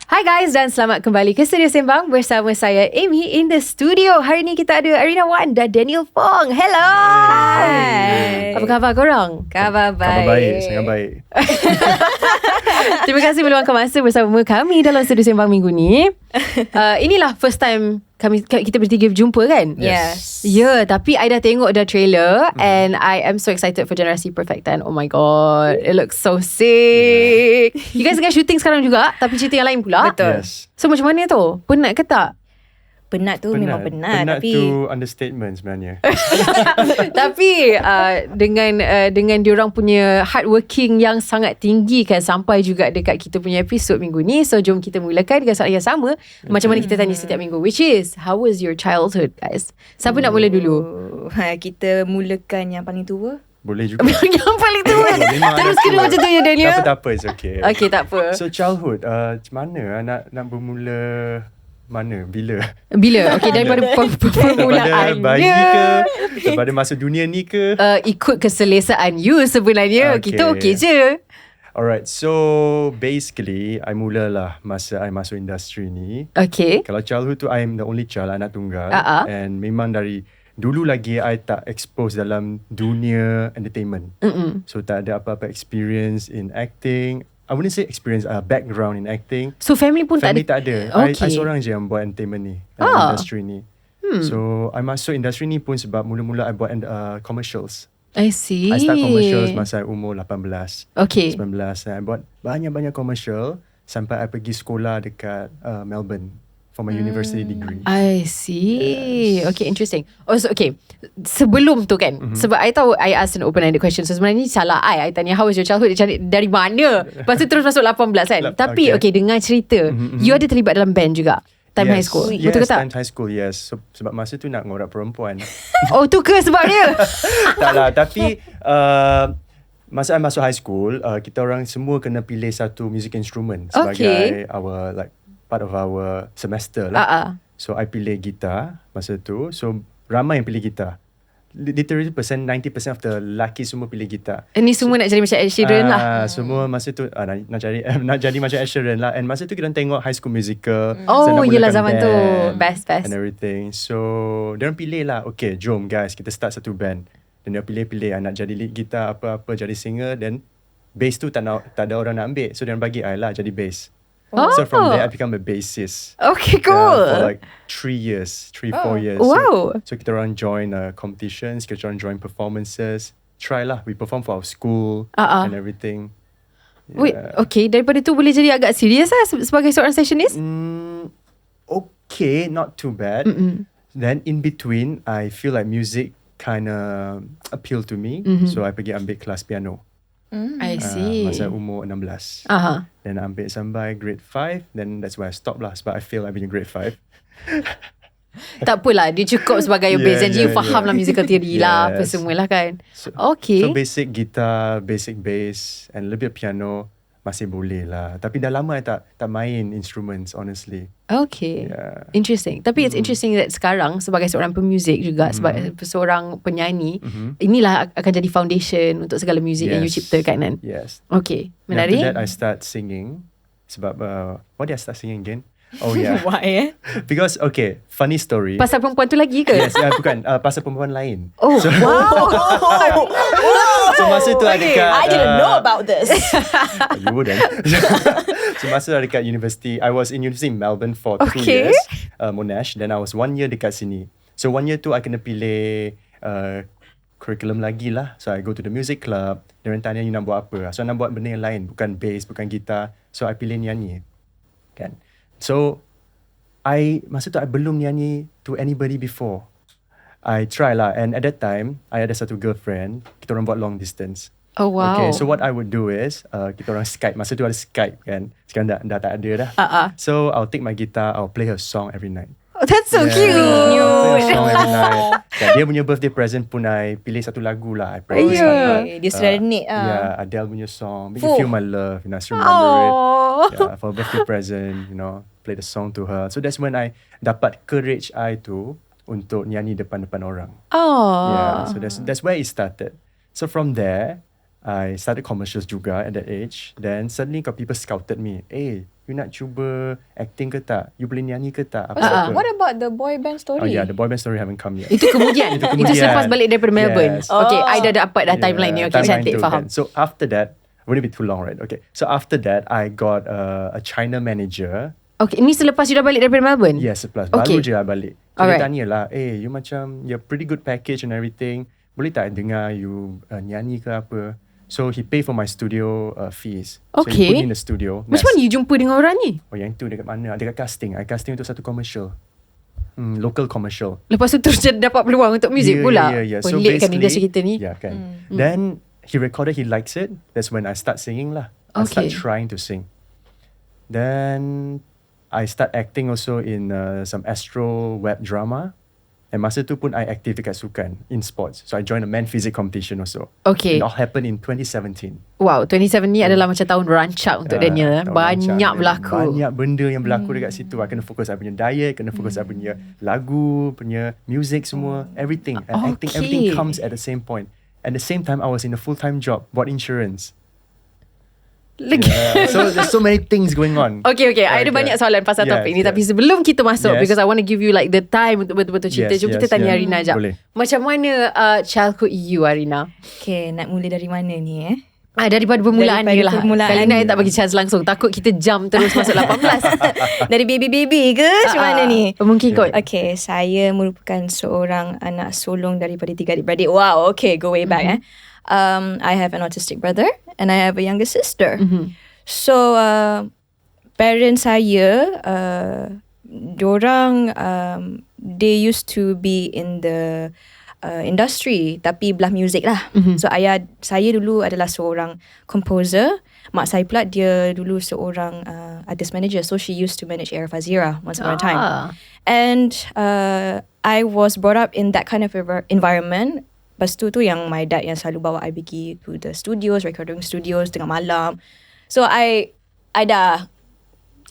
Hi guys dan selamat kembali ke Studio Sembang bersama saya Amy in the studio. Hari ni kita ada Arena Wan dan Daniel Fong. Hello. Hai. Apa khabar korang? Khabar baik. Khabar baik, sangat baik. Terima kasih meluangkan masa bersama kami dalam Studio Sembang minggu ni. Inilah first time kita bertiga berjumpa kan? Yes. Ya, tapi I dah tengok dah trailer and I am so excited for Generasi Perfectan. Oh my god, it looks so sick. You guys tengah shooting sekarang juga, tapi cerita yang lain pula. Betul. Yes. So macam mana tu? Penat ke tak? Penat tu memang penat tapi tu understatement sebenarnya. Tapi dengan diorang punya hardworking yang sangat tinggi kan, sampai juga dekat kita punya episod minggu ni. So jom kita mulakan dengan soalan yang sama macam mana kita tanya setiap minggu, which is, how was your childhood guys? Siapa nak mula dulu? kita mulakan yang paling tua. Boleh juga. Yang paling tua. Terus kena macam tu ya Daniel. Tak apa, it's okay. Okay, tak apa. So childhood, macam mana nak bermula? Mana? Bila? Okay, daripada permulaannya, daripada bayi ke? Daripada masuk dunia ni ke? ikut keselesaan you sebenarnya. Okay. Kita okay je. Alright, so basically I mulalah masa I masuk industri ni. Okay. Kalau childhood tu, I am the only child, anak tunggal. And memang dari dulu lagi I tak expose dalam dunia entertainment. So tak ada apa-apa experience in acting. I wouldn't say experience, background in acting. So family pun Family tak tak ada. Okay. I seorang je yang buat entertainment ni, industri ni. So I masuk industri ni pun sebab mula-mula I buat commercials. I see. I start commercials masa I umur 18, Okay. 19. I buat banyak-banyak commercial sampai I pergi sekolah dekat Melbourne for my university degree. I see. Okay, interesting. Also, okay. Sebelum tu kan, sebab I tahu I asked an open-ended question. So sebenarnya ni salah I tanya how was your childhood, dia cari dari mana. Lepas tu terus masuk 18 kan. Tapi okay, dengar cerita, you ada terlibat dalam band juga time high school. Yes, Betul ke tak? time high school, yes. So, sebab masa tu nak ngorak perempuan. Oh, tu ke sebabnya? Tak lah, tapi masa I masuk high school, kita orang semua kena pilih satu music instrument sebagai our like part of our semester lah. So I pilih gitar masa tu. So ramai yang pilih gitar. Literally 90% of the lelaki semua pilih gitar. Ini semua nak jadi macam Ed Sheeran lah. Semua masa tu nak jadi macam Ed Sheeran lah. And masa tu kita tengok High School Musical. Oh, yelah mulakan zaman tu. band Best. and everything. So diorang pilih lah, okay, jom guys, kita start satu band. Dan dia pilih nak jadi lead gitar, apa-apa, jadi singer. Then bass tu tak ada orang nak ambil. So diorang bagi I lah jadi bass. So from there I become a bassist. Okay, cool. For like 3 years, 4 years. Wow. So kita orang join competitions, kita orang join performances. Try lah, we perform for our school and everything. Wait, okay, daripada tu boleh jadi agak serius lah sebagai seorang sessionist? Okay, not too bad. Then in between, I feel like music kind of appeal to me. So I pergi ambil kelas piano. I see. Masa umur 16. Then I ambil sampai grade 5. Then that's where I stop lah. Sebab I feel like being grade 5. Tak apalah, dia cukup sebagai bass and you faham lah musical theory lah, apa semualah kan. So Okay. basic guitar, basic bass and a little bit piano masih boleh lah. Tapi dah lama I tak main instruments, honestly. Okay. Interesting. Tapi it's interesting that sekarang sebagai seorang pemuzik juga, sebagai seorang penyanyi, inilah akan jadi foundation untuk segala muzik yang you ciptakan kan. Yes. Okay. Menarik. After that I start singing. Sebab why did I start singing again? Oh yeah. Why Because okay, funny story. Pasal perempuan tu lagi ke? Yes, bukan, pasal perempuan lain. Oh, so, wow. So masa tu ada dekat I didn't know about this. You wouldn't. So masa ada dekat university, I was in university in Melbourne for 2 Okay. years, Monash. Then I was 1 year dekat sini. So 1 year tu I kena pilih curriculum lagi lah. So I go to the music club. Diorang tanya you nak buat apa. So I nak buat benda yang lain, bukan bass, bukan gitar. So I pilih nyanyi kan. So masa tu I belum nyanyi to anybody before. I try lah. And at that time I ada satu girlfriend. Kita orang buat long distance. Oh wow. Okay, so what I would do is kita orang Skype. Masa tu ada Skype kan. Sekarang dah tak ada dah. So I'll take my guitar, I'll play her song every night. Oh, that's so cute. I'll play her song every night. Dia punya birthday present pun I pilih satu lagu lah. I practice Dia serenade Adele punya song, Make You Feel My Love, I still remember it. Yeah, for a birthday present, play the song to her. So that's when I dapat courage I tu untuk nyanyi depan-depan orang. Yeah, so that's where it started. So from there I started commercials juga at that age. Then suddenly got people scouted me. Hey, you nak cuba acting ke tak? You boleh nyanyi ke tak? What about the boy band story? Oh yeah, the boy band story haven't come yet. Itu kemudian. Itu selepas balik daripada Melbourne. Yes. Okay, I dah dapat timeline ni. Okay, timeline cantik, tu faham. kan. So after that, wouldn't be too long, right? Okay. So after that, I got a China manager. Okay, ni selepas you dah balik daripada Melbourne? Yes, selepas. Okay. Baru je I balik. So Alright. dia tanya lah, you macam, you pretty good package and everything. Boleh tak dengar you nyanyi ke apa? So he pay for my studio fees. So he Okay. put me in the studio. Macam mana you jumpa dengan orang ni? Oh yang tu dekat mana? Dekat casting. I casting untuk satu commercial. Local commercial. Lepas tu terus dia dapat peluang untuk muzik pula. Yeah. So Pelik kan basically, industri kita ni. Yeah, kan. Then he recorded, he likes it. That's when I start singing lah. I start Okay. trying to sing. Then I start acting also in some Astro web drama. And masa tu pun I aktif dekat sukan in sports. So I joined a men physics competition also. Okay. It all happened in 2017. Wow, 27 ni adalah macam tahun rancak untuk Daniel. Tahun Banyak rancak. berlaku. Banyak benda yang berlaku dekat situ. I kena fokus I punya diet, kena fokus I punya lagu, punya music semua, everything. And acting, everything comes at the same point. At the same time, I was in a full-time job, buat insurance. Yeah. So there's so many things going on. Okay. I ada banyak soalan pasal topik ni. Tapi sebelum kita masuk, because I want to give you like the time untuk betul-betul cerita. Jom kita tanya Arina jap. Boleh. Macam mana childhood you, Arina? Okay, nak mula dari mana ni Daripada permulaan ni lah. permulaan. Kali ni I tak bagi chance langsung. Takut kita jump terus masuk 18. Dari baby-baby ke macam mana ni? Mungkin kot. Okay, saya merupakan seorang anak sulung daripada 3 adik-beradik. Wow, okay, go way back I have an autistic brother and I have a younger sister. So, parents saya, diorang, they used to be in the industry, tapi belah music lah. So, ayah saya dulu adalah seorang composer. Mak saya pula dia dulu seorang artist manager. So, she used to manage 𝙒𝙀𝙄𝙎 once upon a time. And I was brought up in that kind of environment. Lepas tu yang my dad yang selalu bawa I pergi to the studios, recording studios tengah malam. So I dah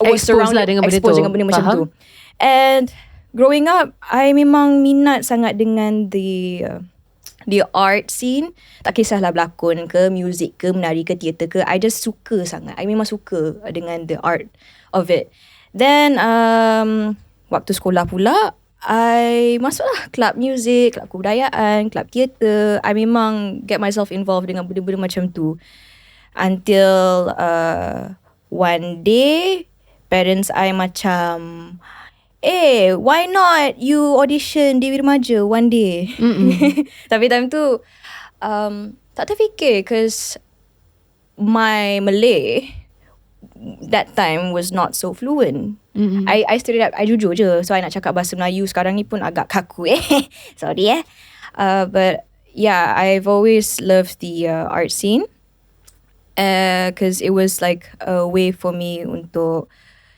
Expose lah dengan benda tu. dengan benda macam tu. And growing up, I memang minat sangat dengan the art scene. Tak kisahlah berlakon ke, music ke, menari ke, teater ke. I just suka sangat. I memang suka dengan the art of it. Then waktu sekolah pula, I masuklah club music, club kebudayaan, club teater. I memang get myself involved dengan benda-benda macam tu. Until one day, parents I macam, why not you audition Dewi Remaja one day? Tapi time tu, tak terfikir because my Malay that time was not so fluent. I straight up, I jujur je. So I nak cakap bahasa Melayu sekarang ni pun agak kaku Sorry but yeah, I've always loved the art scene. Because it was like a way for me untuk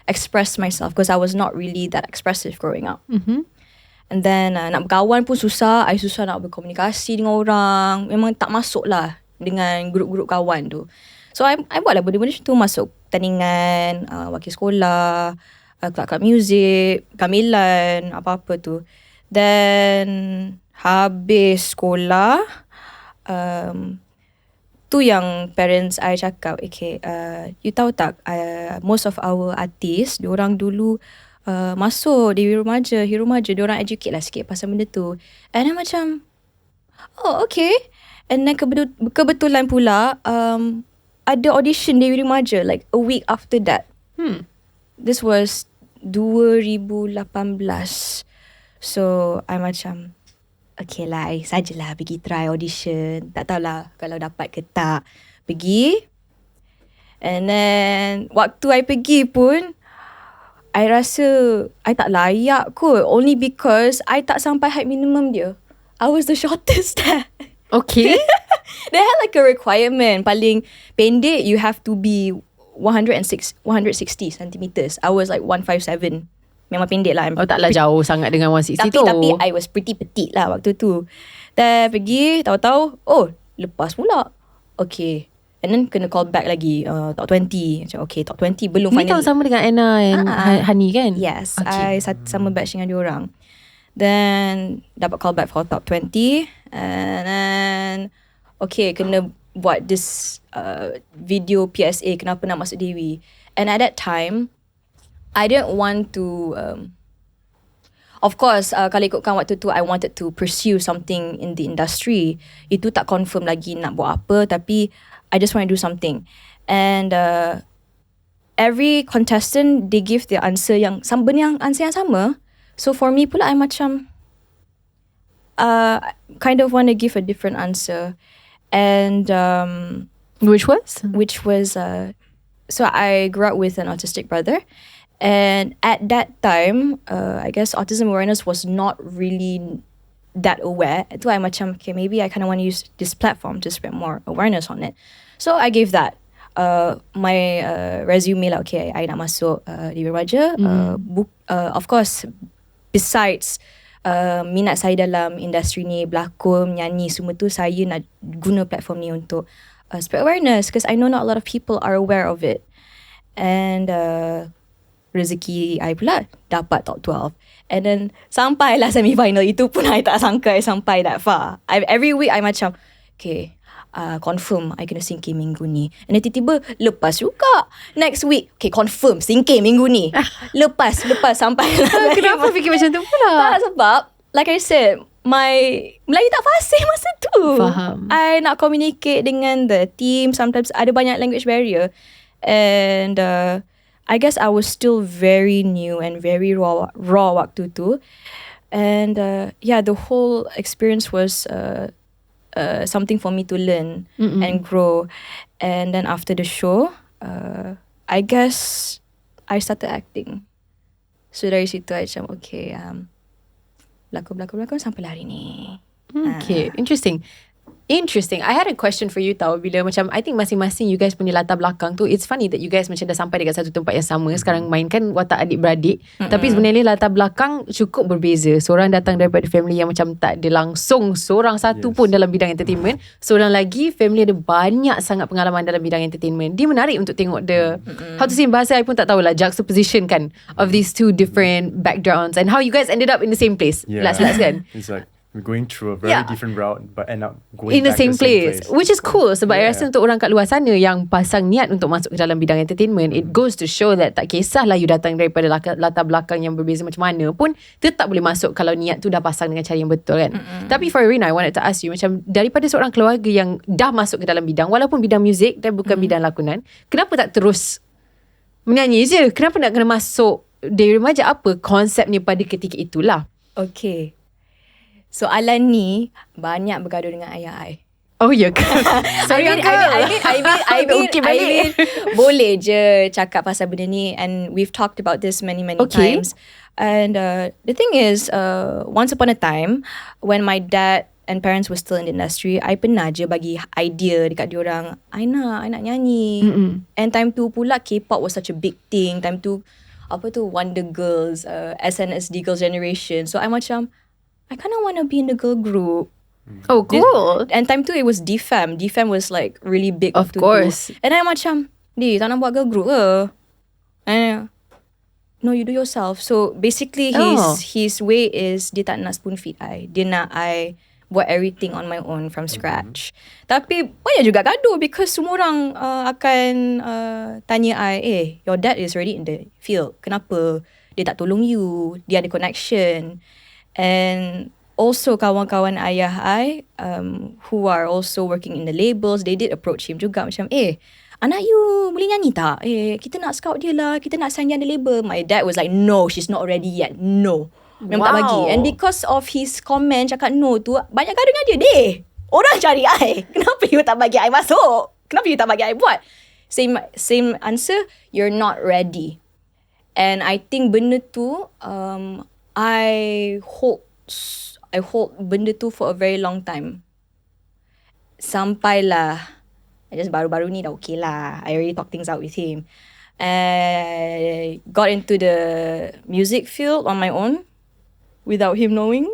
express myself. Because I was not really that expressive growing up. And then nak berkawan pun susah. I susah nak berkomunikasi dengan orang. Memang tak masuk lah dengan grup-grup kawan tu. So I buatlah benda-benda macam tu. Masuk pertandingan, wakil sekolah, kelab-kelab muzik, gamelan, apa-apa tu. Then habis sekolah, tu yang parents I cakap, okay, you tahu tak, most of our artists, diorang dulu masuk Dewi Remaja, Hero Remaja, diorang educate lah sikit pasal benda tu. And I macam, oh okay. And then kebetulan pula, ada audition Dewi Remaja like a week after that. This was 2018. So, I macam, okay lah, sajalah pergi try audition. Tak tahulah kalau dapat ke tak. Pergi. And then, waktu I pergi pun, I rasa I tak layak kot. Only because I tak sampai height minimum dia. I was the shortest there. Okay. They had like a requirement. Paling pendek, you have to be 160 centimeters. I was like 157. Memang pendek lah. Oh, taklah jauh sangat dengan 160 tu. Tapi I was pretty petite lah waktu tu. Dan pergi, tahu-tahu, oh, lepas pula. Okay. And then kena call back lagi, top 20. Macam, okay, top 20 belum final. Ni tahun sama dengan Anna and Hani kan? Yes. Okay. I sama batch dengan diorang. Then, dapat call back for top 20. And then, okay, kena buat this video PSA, kenapa nak masuk Dewi. And at that time, I didn't want to... of course, kalau ikutkan waktu tu, I wanted to pursue something in the industry. Itu tak confirm lagi nak buat apa, tapi I just want to do something. And every contestant, they give their answer yang answer yang sama. So for me pula, I macam kind of want to give a different answer. And Which was? So I grew up with an autistic brother. And at that time, I guess autism awareness was not really that aware. So I macam, okay, maybe I kind of want to use this platform to spread more awareness on it. So I gave that. My resume lah, okay, I nak masuk di remaja. Of course, besides minat saya dalam industri ni, berlakon, menyanyi, semua tu, saya nak guna platform ni untuk spread awareness, because I know not a lot of people are aware of it. And rezeki I pula dapat top 12. And then sampailah semi-final. Itu pun I tak sangka I sampai that far. Every week I macam, okay, confirm I kena singkir minggu ni. And then tiba-tiba lepas juga. Next week, okay, confirm singkir minggu ni. Lepas sampai lah. Kenapa fikir macam tu pula? Tak, sebab like I said, my Melayu tak fasih masa tu. Faham. I nak communicate dengan the team. Sometimes ada banyak language barrier. And I guess I was still very new and very raw waktu tu. And the whole experience was something for me to learn and grow. And then after the show, I guess I started acting. So dari situ I macam, okay, berlakon sampai hari ni. Okay, interesting. I had a question for you tau. Bila macam, I think masing-masing you guys punya latar belakang tu, it's funny that you guys macam dah sampai dekat satu tempat yang sama. Sekarang main kan watak adik-beradik. Tapi sebenarnya latar belakang cukup berbeza. Seorang datang daripada family yang macam tak ada langsung seorang satu pun dalam bidang entertainment. Seorang lagi, family ada banyak sangat pengalaman dalam bidang entertainment. Dia menarik untuk tengok the, how to say in bahasa I pun tak tahulah, juxtaposition kan of these two different backgrounds and how you guys ended up in the same place. Last kan. It's like we're going through a very different route but end up going in the back same to place, which is cool. Sebab I rasa untuk orang kat luar sana yang pasang niat untuk masuk ke dalam bidang entertainment, it goes to show that tak kisahlah you datang daripada latar belakang yang berbeza macam mana pun, tetap boleh masuk kalau niat tu dah pasang dengan cara yang betul kan. Tapi for Arena, I wanted to ask you, macam daripada seorang keluarga yang dah masuk ke dalam bidang, walaupun bidang muzik dan bukan bidang lakonan, kenapa tak terus menyanyi je? Kenapa nak kena masuk dari remaja? Apa konsepnya pada ketika itulah? Okay, soalan ni banyak bergaduh dengan ayah I. Oh ya ke? Sorry I mean, boleh je cakap pasal benda ni, and we've talked about this many times. And the thing is, once upon a time, when my dad and parents were still in the industry, I pernah je bagi idea dekat diorang, I nak nyanyi. And time tu pula K-pop was such a big thing. Time tu Wonder Girls, SNSD Girls Generation. So I macam, I kind of want to be in the girl group. Oh, cool. And time tu it was DFAM. DFAM was like really big. Of course. And I macam, tak nak buat girl group ke? And no, you do yourself. So basically his way is, dia tak nak spoon feed I. Dia nak I buat everything on my own from scratch. Tapi banyak juga gaduh because semua orang akan tanya I, your dad is already in the field. Kenapa dia tak tolong you? Dia ada connection. And also kawan-kawan ayah I who are also working in the labels, they did approach him juga macam, anak you boleh nyanyi tak? Kita nak scout dia lah, kita nak sign dia the label. My dad was like, no, she's not ready yet. No, memang tak bagi. And because of his comment cakap no tu, banyak gaduh dengan dia. Orang cari I, kenapa you tak bagi I masuk? Kenapa you tak bagi I buat? Same answer, you're not ready. And I think benda tu I hold benda tu for a very long time. Sampailah just baru-baru ni dah okay lah. I already talk things out with him. I got into the music field on my own without him knowing.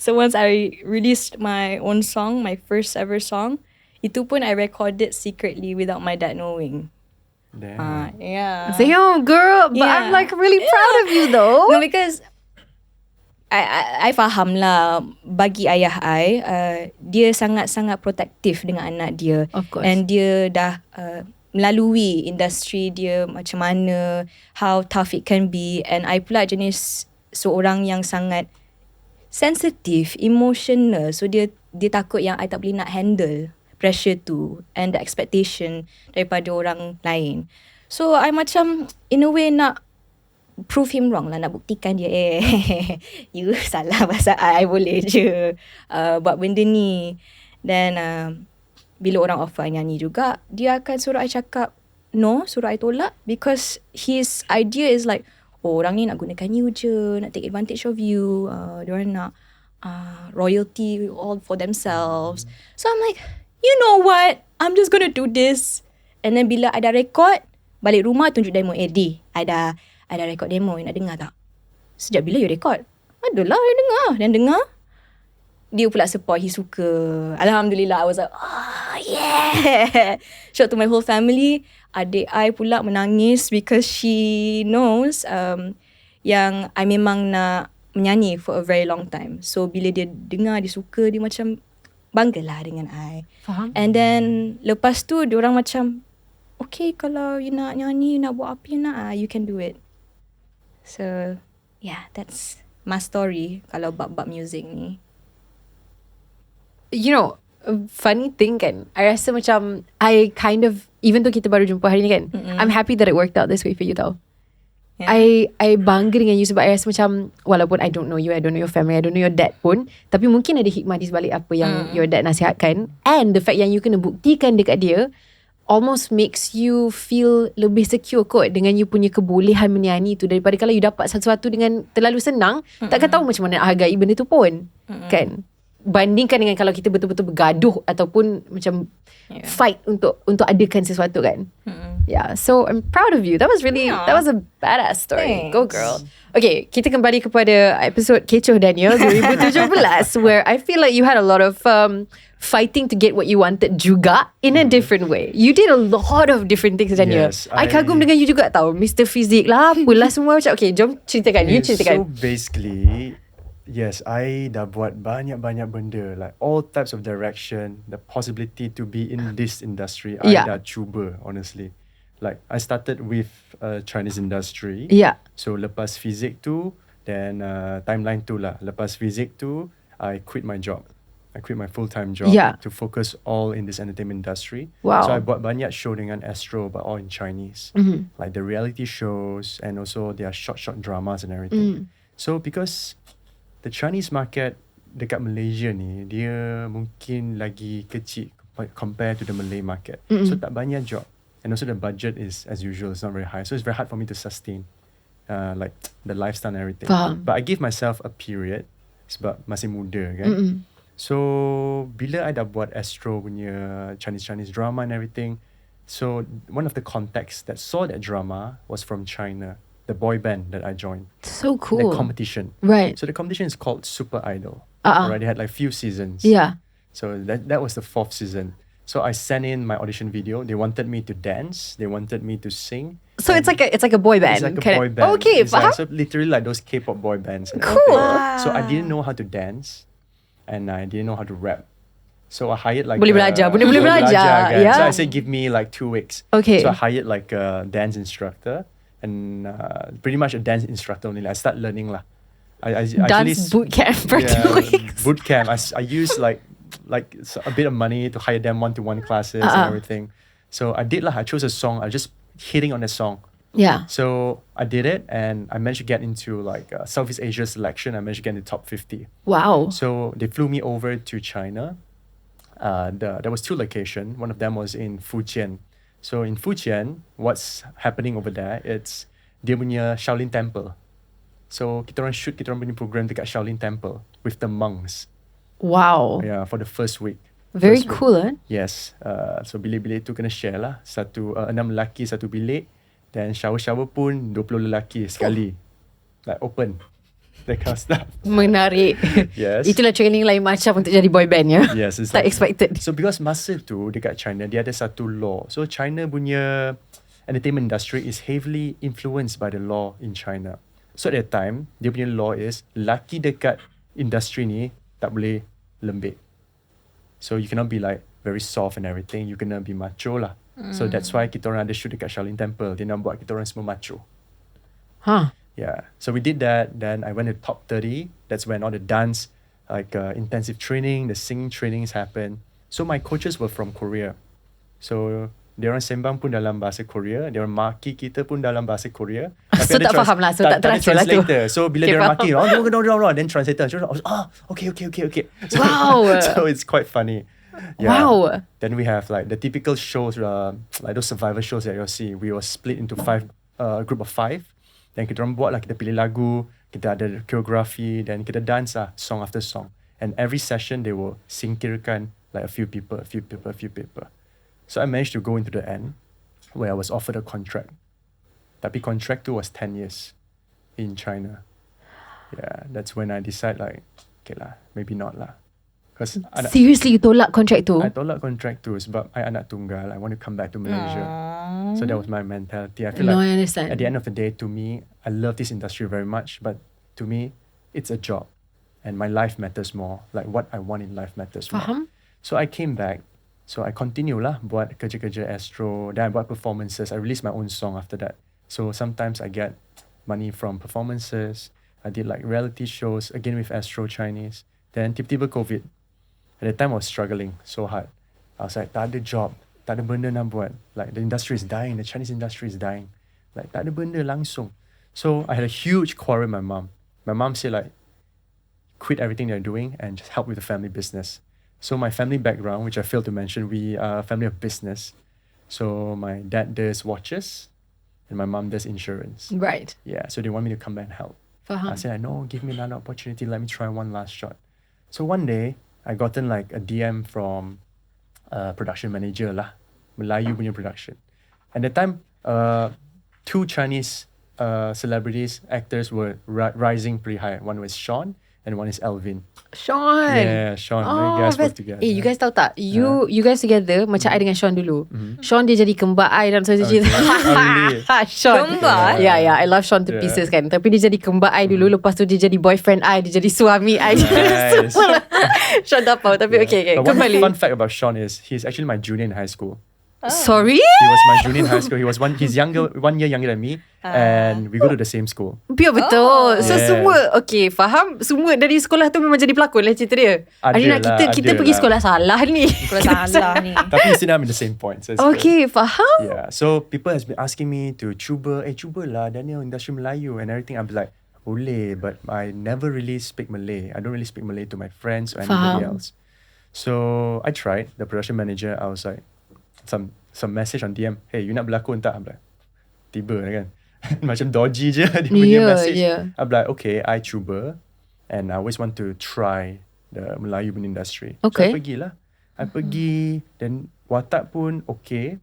So once I released my own song, my first ever song, itu pun I recorded secretly without my dad knowing. Damn. Yeah. Damn, girl. But I'm like really proud of you though. No, because I faham lah, bagi ayah I, dia sangat-sangat protektif dengan anak dia. Of course. And dia dah melalui industri dia macam mana, how tough it can be. And I pula jenis seorang yang sangat sensitive, emotional. So dia takut yang I tak boleh nak handle pressure tu and the expectation daripada orang lain. So I macam in a way nak prove him wrong lah, nak buktikan dia you salah pasal I boleh je buat benda ni. Then bila orang offer I nyanyi juga, dia akan suruh I cakap no, suruh I tolak, because his idea is like, oh, orang ni nak gunakan you je, nak take advantage of you, diorang nak royalty all for themselves. So I'm like, you know what, I'm just gonna do this. And then bila I dah record, balik rumah tunjuk demo, I dah record demo, you nak dengar tak? Sejak bila you record? Adalah, you dengar. Dan dengar, dia pula support, he suka. Alhamdulillah, I was like, oh yeah. Shout out to my whole family. Adik I pula menangis because she knows yang I memang nak menyanyi for a very long time. So bila dia dengar, dia suka, dia macam banggalah dengan I. Faham. And then lepas tu diorang macam, okay, kalau you nak nyanyi, you nak buat apa you nak, you can do it. So yeah, that's my story kalau bab-bab music ni. You know, funny thing kan, I rasa macam I kind of, even though kita baru jumpa hari ni kan, I'm happy that it worked out this way for you tau. Yeah. I bangga dengan you sebab I rasa macam, walaupun I don't know you, I don't know your family, I don't know your dad pun, tapi mungkin ada hikmah di sebalik apa yang your dad nasihatkan, and the fact yang you kena buktikan dekat dia almost makes you feel lebih secure kot dengan you punya kebolehan menyanyi tu, daripada kalau you dapat sesuatu dengan terlalu senang, takkan tahu macam mana nak hargai benda tu pun, kan? Bandingkan dengan kalau kita betul-betul bergaduh ataupun macam fight untuk adakan sesuatu kan. Yeah, so I'm proud of you. That was a badass story. Thanks. Go girl. Okay, kita kembali kepada episod Kecoh Daniel 2017 where I feel like you had a lot of fighting to get what you wanted juga in a different way. You did a lot of different things Daniel. Yes, I kagum dengan you juga tau. Mr. Fizik lah, apalah semua macam. Okay, jom ceritakan. You ceritakan. So basically, yes, I dah buat banyak-banyak benda, like all types of direction, the possibility to be in this industry. I dah cuba, honestly. Like I started with Chinese industry. Yeah. So lepas fizik tu, then timeline tu lah. Lepas fizik tu, I quit my job. I quit my full-time job to focus all in this entertainment industry. Wow. So I buat banyak show dengan Astro, but all in Chinese. Like the reality shows and also their short dramas and everything. So because the Chinese market dekat Malaysia ni, dia mungkin lagi kecil compared to the Malay market. So tak banyak job. And also the budget is, as usual, it's not very high. So it's very hard for me to sustain like the lifestyle and everything. Faham. But I give myself a period sebab masih muda kan. So bila I dah buat Astro punya Chinese drama and everything, so one of the contacts that saw that drama was from China, the boy band that I joined. So cool. The competition. Right. So the competition is called Super Idol. Uh-uh. Right, they had like few seasons. Yeah. So that was the 4th season. So I sent in my audition video. They wanted me to dance. They wanted me to sing. So it's like a boy band. It's like a boy band. Okay, it's like, so literally like those K-pop boy bands. And cool. everything. So I didn't know how to dance, and I didn't know how to rap. So I hired like boleh belajar kan? Yeah. So I said give me like 2 weeks. Okay. So I hired like a dance instructor, and pretty much a dance instructor only. I start learning lah. I dance boot camp for 2 weeks. Boot camp. I used like a bit of money to hire them 1-to-1 classes and everything. So I did lah. I chose a song. I just hitting on the song. Yeah. So I did it, and I managed to get into like Southeast Asia selection. I managed to get into top 50. Wow. So they flew me over to China. There was 2 locations. One of them was in Fujian. So in Fujian, what's happening over there? It's dia punya Shaolin Temple. So kita orang shoot kita orang punya program dekat Shaolin Temple with the monks. Wow. Yeah, for the first week. Very cool, eh? Yes. So bilik-bilik tu kena share lah. 6 lelaki 1 bilik. Then shower pun 20 lelaki sekali. Like open. That kind of stuff. Menarik. Yes. Itulah training lain macam untuk jadi boy band ya. Yes. It's tak like, expected. So because masa tu dekat China, dia ada satu law. So China punya entertainment industry is heavily influenced by the law in China. So at that time, dia punya law is lelaki dekat industri ni tak boleh lembik. So you cannot be like very soft and everything. You kena be macho lah. So that's why kita orang ada shoot dekat Shaolin Temple. Dia nak buat kita orang semua macho. Huh. Yeah. So we did that. Then I went to top 30. That's when all the dance, intensive training, the singing trainings happened. So my coaches were from Korea. So dia orang sembang pun dalam bahasa Korea. Dia orang maki kita pun dalam bahasa Korea. So tak faham lah. So tak terasa lah tu. So bila dia orang maki, then translator. Okay. So, Wow. So it's quite funny. Yeah. Wow. Then we have like the typical shows, like those survivor shows that you'll see. We were split into group of 5. Then kita orang buat lah, kita pilih lagu, kita ada choreography, then kita dance lah, song after song. And every session they will singkirkan like a few people. So I managed to go into the end where I was offered a contract. Tapi contract tu was 10 years in China. Yeah, that's when I decide like, okay lah, maybe not lah. Seriously, you tolak contract tu? I tolak contract tu sebab I anak tunggal. I want to come back to Malaysia. So that was my mentality. I feel I understand. at the end of the day, to me, I love this industry very much, but to me, it's a job. And my life matters more. Like what I want in life matters more. Faham? So I came back. So I continue lah buat kerja-kerja astro. Then I buat performances. I released my own song after that. So sometimes I get money from performances. I did like reality shows, again with Astro Chinese. Then tiba-tiba COVID. At the time I was struggling so hard. I was like, tak ada job. Tak ada benda nak buat. Like the industry is dying. The Chinese industry is dying. Like tak ada benda langsung. So I had a huge quarrel with my mom. My mom said like, quit everything they're doing and just help with the family business. So my family background, which I failed to mention, we are a family of business. So my dad does watches and my mom does insurance. Right. Yeah, so they want me to come back and help. I said, no, give me another opportunity. Let me try one last shot. So one day, I gotten like a DM from a production manager lah, Melayu punya production. And at the time, 2 Chinese celebrities, actors were rising pretty high. One was Sean and one is Euwyn. Sean. Yeah, Sean. You guys work together. You guys tahu tak? You guys together macam I dengan Sean dulu. Sean dia jadi kembar I dalam satu cerita. Sean. Kembar? Yeah, I love Sean to pieces kan. Tapi dia jadi kembar I dulu. Lepas tu dia jadi boyfriend I. Dia jadi suami I. Nice. Sean tak tahu. Tapi okay. But one Kembali. fun fact about Sean is he's actually my junior in high school. Sorry? He was my junior in high school. He's 1 year younger than me, and we go to the same school. Biar betul. So Yeah. semua faham. Semua dari sekolah tu memang jadi pelakon lah cerita dia. Arena kita pergi sekolah salah ni. Sekolah salah ni. Tapi still I'm in the same point. So it's Okay, good. faham. Yeah. So people has been asking me to cuba lah Daniel industri Melayu and everything. I'm like, boleh, but I never really speak Malay. I don't really speak Malay to my friends or anybody else. So I tried. The production manager, I was like, some message on DM, hey, you nak berlakon tak? I'm like, tiba kan. Macam dodgy je dia punya message. I'm like, okay, I cuba. And I always want to try the Melayu punya industry. Okay. So I pergilah. I pergi, then watak pun okay.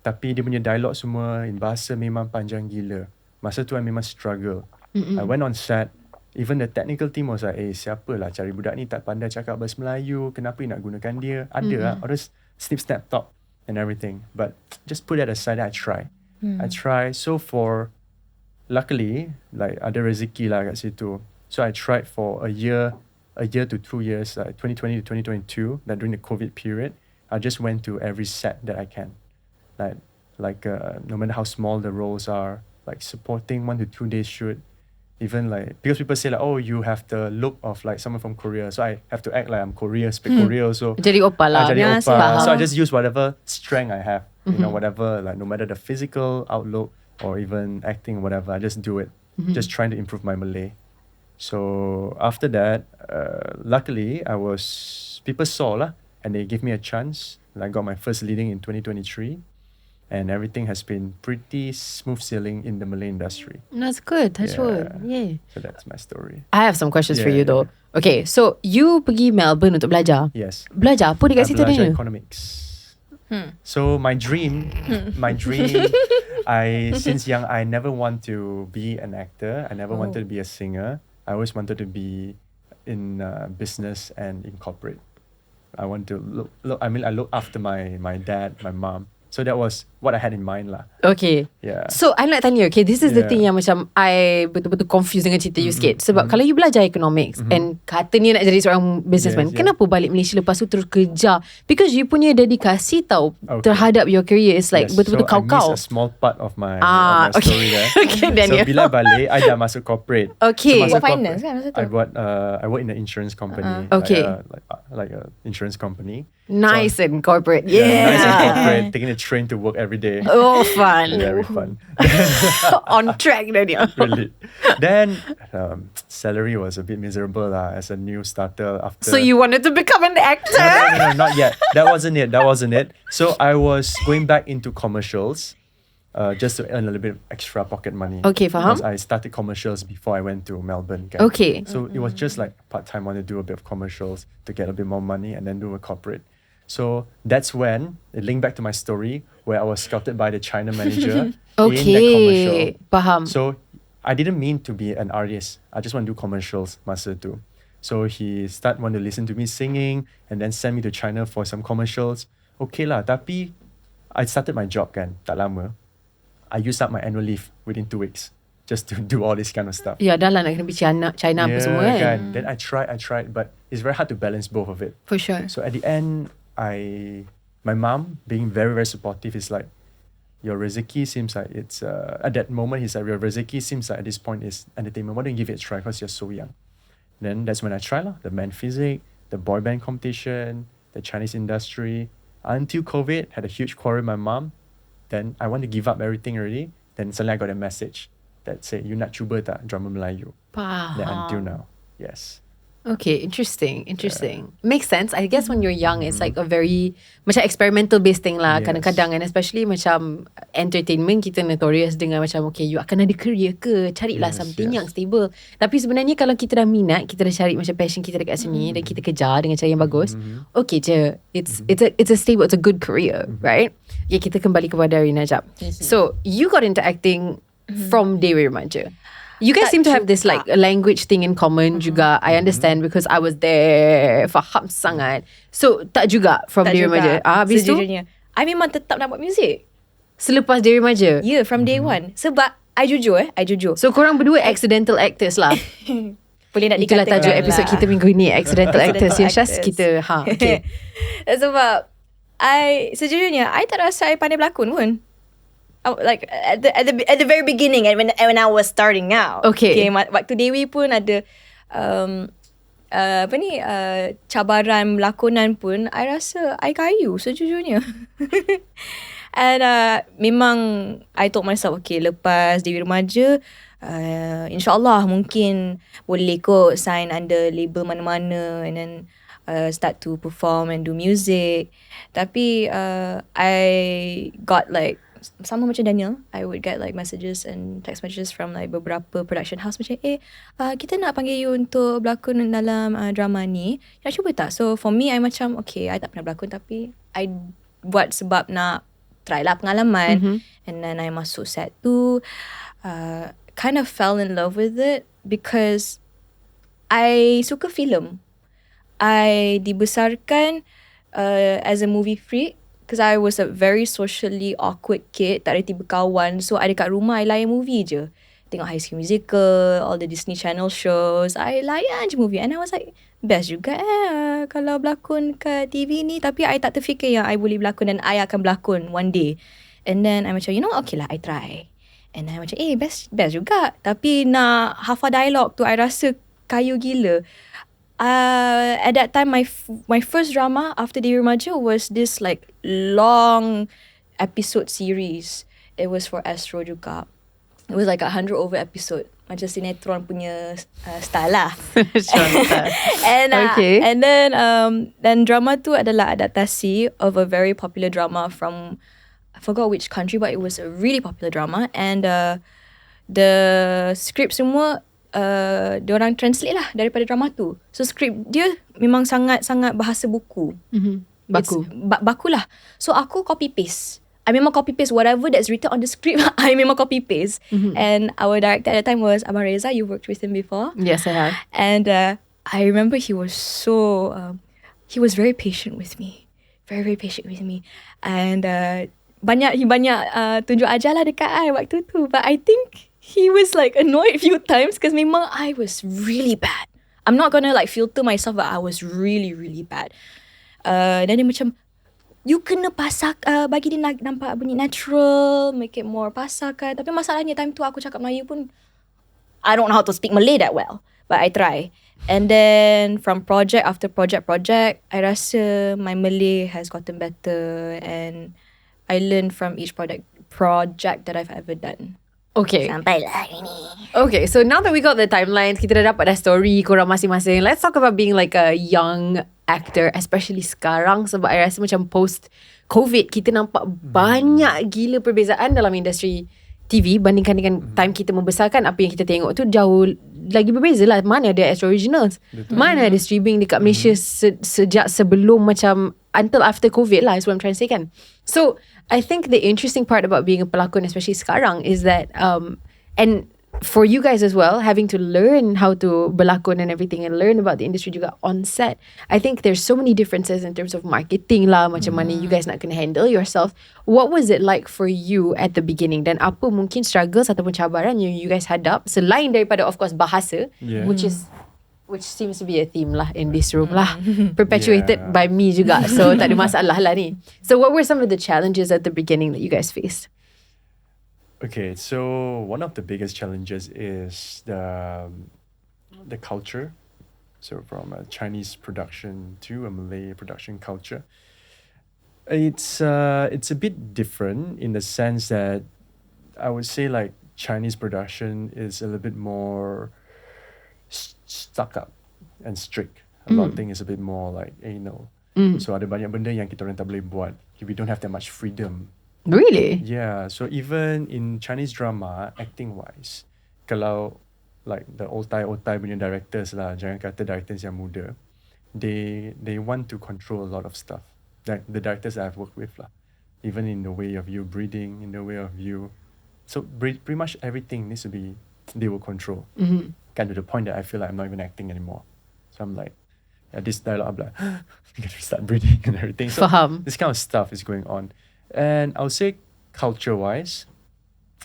Tapi dia punya dialog semua in bahasa memang panjang gila. Masa tu I memang struggle. I went on set. Even the technical team was like, siapa lah cari budak ni tak pandai cakap bahasa Melayu. Kenapa nak gunakan dia? Ada lah. Or just snip, snap, talk and everything. But just put that aside, I try. I try. So luckily, like ada rezeki lah kat situ. So I tried for a year to 2 years, like 2020 to 2022, that during the COVID period, I just went to every set that I can. Like no matter how small the roles are, like supporting 1 to 2 days shoot. Even like, because people say like, oh, you have the look of like someone from Korea. So I have to act like I'm Korea, speak Korea also. Jadi opa lah. Jadi Yes, opa. faham. So I just use whatever strength I have. You know, whatever, like no matter the physical outlook or even acting, whatever, I just do it. Just trying to improve my Malay. So after that, luckily, people saw lah, and they gave me a chance. I got my first leading in 2023. And everything has been pretty smooth sailing in the Malay industry. That's good. That's good. Yeah. So that's my story. I have some questions for Yeah. you though. Okay, so you pergi Melbourne untuk belajar. Yes. Belajar apa dekat situ Belajar ni? economics. So my dream, since young, I never want to be an actor. I never wanted to be a singer. I always wanted to be in business and in corporate. I want to look. I look after my dad, my mom. So that was what I had in mind lah. Okay. Yeah. So I nak tanya, okay, this is the Yeah. thing yang macam I betul-betul confused dengan cerita you sikit. Sebab kalau you belajar economics and katanya nak jadi seorang businessman, Yes, kenapa balik Malaysia lepas tu terus kejar? Because you punya dedikasi tau terhadap your career is like betul-betul so kau-kau. I missed a small part of my, okay. story there. Okay, Daniel. So bila balik, I dah masuk corporate. Okay. So masuk Buat finance kan masa tu? I work in an insurance company. Okay. Like a insurance company. Nice and corporate. Nice and Yeah. corporate. Taking a train to work every day. Oh, fun. Very fun. On track, Daniel. Really. Then salary was a bit miserable lah as a new starter after. So you wanted to become an actor? No, not yet. That wasn't it. So I was going back into commercials, just to earn a little bit of extra pocket money. Okay, faham. Because I started commercials before I went to Melbourne. Kan? Okay. So it was just like part-time, want to do a bit of commercials to get a bit more money and then do a corporate. So that's when it linked back to my story where I was scouted by the China manager in that commercial. Okay, faham. So I didn't mean to be an artist. I just want to do commercials masa tu. So he want to listen to me singing and then send me to China for some commercials. Okay lah, tapi I started my job kan, tak lama. I used up my annual leave within 2 weeks just to do all this kind of stuff. Ya, dah lah nak kena pergi China apa semua kan. Then I tried, but it's very hard to balance both of it. For sure. So at the end, my mom being very, very supportive is like, your rezeki seems like it's, at that moment, he's like, your rezeki seems like at this point is entertainment. Why don't you give it a try because you're so young? Then that's when I try lah, the band physics, the boy band competition, the Chinese industry. Until COVID, had a huge quarrel with my mom. Then I want to give up everything already. Then suddenly I got a message that said, you nak cuba tak drama Melayu? Then until now, yes. Okay, interesting. Makes sense. I guess when you're young, it's like a very macam experimental based thing lah. Yes. Kadang-kadang, and especially macam entertainment, kita notorious dengan macam okay, you akan ada career ke? Carilah something yang stable. Tapi sebenarnya kalau kita dah minat, kita dah cari macam passion kita dekat sini dan kita kejar dengan cara yang bagus, okay je. It's a stable, it's a good career, right? Ya, kita kembali kepada Arena jap. So, you got into acting from Dewi Remaja. You guys seem to have this like language thing in common juga. I understand because I was there. Faham sangat. So tak juga from Tak Dewi juga. Remaja. Habis tu Sejujurnya I memang tetap nak buat muzik. selepas Dewi Remaja. Yeah, from day one. Sebab I jujur. So korang berdua accidental actors lah. Boleh nak Itulah dikatakan tajuk episod kita minggu ni, accidental actors. Ya Syaz, actors. kita okay. Sebab sejujurnya I tak rasa I pandai berlakon pun. Like at the very beginning, and when I was starting out. Okay. Waktu Dewi pun ada cabaran lakonan pun, I rasa I kayu sejujurnya. And memang I told myself, okay, lepas Dewi Remaja, InsyaAllah mungkin boleh kot sign under label mana-mana and then start to perform and do music. Tapi I got like, sama macam Daniel, I would get like messages and text messages from like beberapa production house macam kita nak panggil you untuk berlakon dalam drama ni, nak cuba tak? So for me, I macam okay, I tak pernah berlakon tapi I buat sebab nak try lah pengalaman. And then I masuk set tu, kind of fell in love with it because I suka filem. I dibesarkan as a movie freak. Because I was a very socially awkward kid. Tak ada tiba kawan. So, I dekat rumah, I layan movie je. Tengok High School Musical, all the Disney Channel shows. I layan je movie. And I was like, best juga kalau berlakon kat TV ni. Tapi I tak terfikir yang I boleh berlakon dan I akan berlakon one day. And then, I macam, okay lah, I try. And I macam, best juga. Tapi nak hafal dialog tu, I rasa kayu gila. At that time, my first drama after Dewi Remaja was this like long episode series. It was for Astro juga. It was like 100 over episode. Macam sinetron punya style lah. And Okay. And then drama tu adalah adaptasi of a very popular drama from, I forgot which country, but it was a really popular drama. And the script semua diorang translate lah daripada drama tu. So script dia memang sangat-sangat bahasa buku. Baku lah. So aku copy paste. I memang copy paste whatever that's written on the script. I memang copy paste. And our director at the time was Abang Reza. You worked with him before. Yes, I have. And I remember he was so he was very patient with me. Very, very patient with me. And banyak tunjuk ajar lah dekat I waktu tu. But I think he was like annoyed few times because memang I was really bad. I'm not gonna like filter myself, but I was really, really bad. Dan dia macam, you kena bagi dia nampak bunyi natural, make it more pasarkan. Tapi masalahnya time tu aku cakap Melayu pun, I don't know how to speak Malay that well, but I try. And then from project after project, I rasa my Malay has gotten better and I learned from each project that I've ever done. Okay. Sampailah ini. Okay, so now that we got the timelines, kita dah dapat dah story korang masing-masing. Let's talk about being like a young actor, especially sekarang. Sebab I rasa macam post-COVID, kita nampak banyak gila perbezaan dalam industri TV bandingkan dengan time kita membesarkan. Apa yang kita tengok tu jauh lagi berbeza lah. Mana ada Astro Originals, mana ada streaming dekat Malaysia sejak sebelum macam until after COVID lah, is what I'm trying to say kan. So I think the interesting part about being a pelakon, especially sekarang, is that and for you guys as well, having to learn how to berlakon and everything and learn about the industry juga on set. I think there's so many differences in terms of marketing lah, macam mana you guys nak kena handle yourself. What was it like for you at the beginning? Dan apa mungkin struggles ataupun cabaran yang you guys hadap selain daripada of course bahasa, which seems to be a theme lah in this room lah, perpetuated by me juga, so tak ada masalah lah ni. So what were some of the challenges at the beginning that you guys faced? Okay, so one of the biggest challenges is the culture. So from a Chinese production to a Malay production culture, it's a bit different in the sense that I would say like Chinese production is a little bit more stuck up and strict. A lot of things is a bit more like anal. So ada banyak benda yang kita orang tak boleh buat. We don't have that much freedom. Really? Yeah, so even in Chinese drama, acting wise, kalau like the otai punya directors lah, jangan kata directors yang muda, they want to control a lot of stuff. Like the directors that I've worked with lah, even in the way of you breathing, in the way of you, so pretty much everything needs to be, they will control. Kind of the point that I feel like I'm not even acting anymore. So I'm like, this dialogue, I'm like, I'm gonna start breathing and everything. So this kind of stuff is going on. And I would say culture-wise,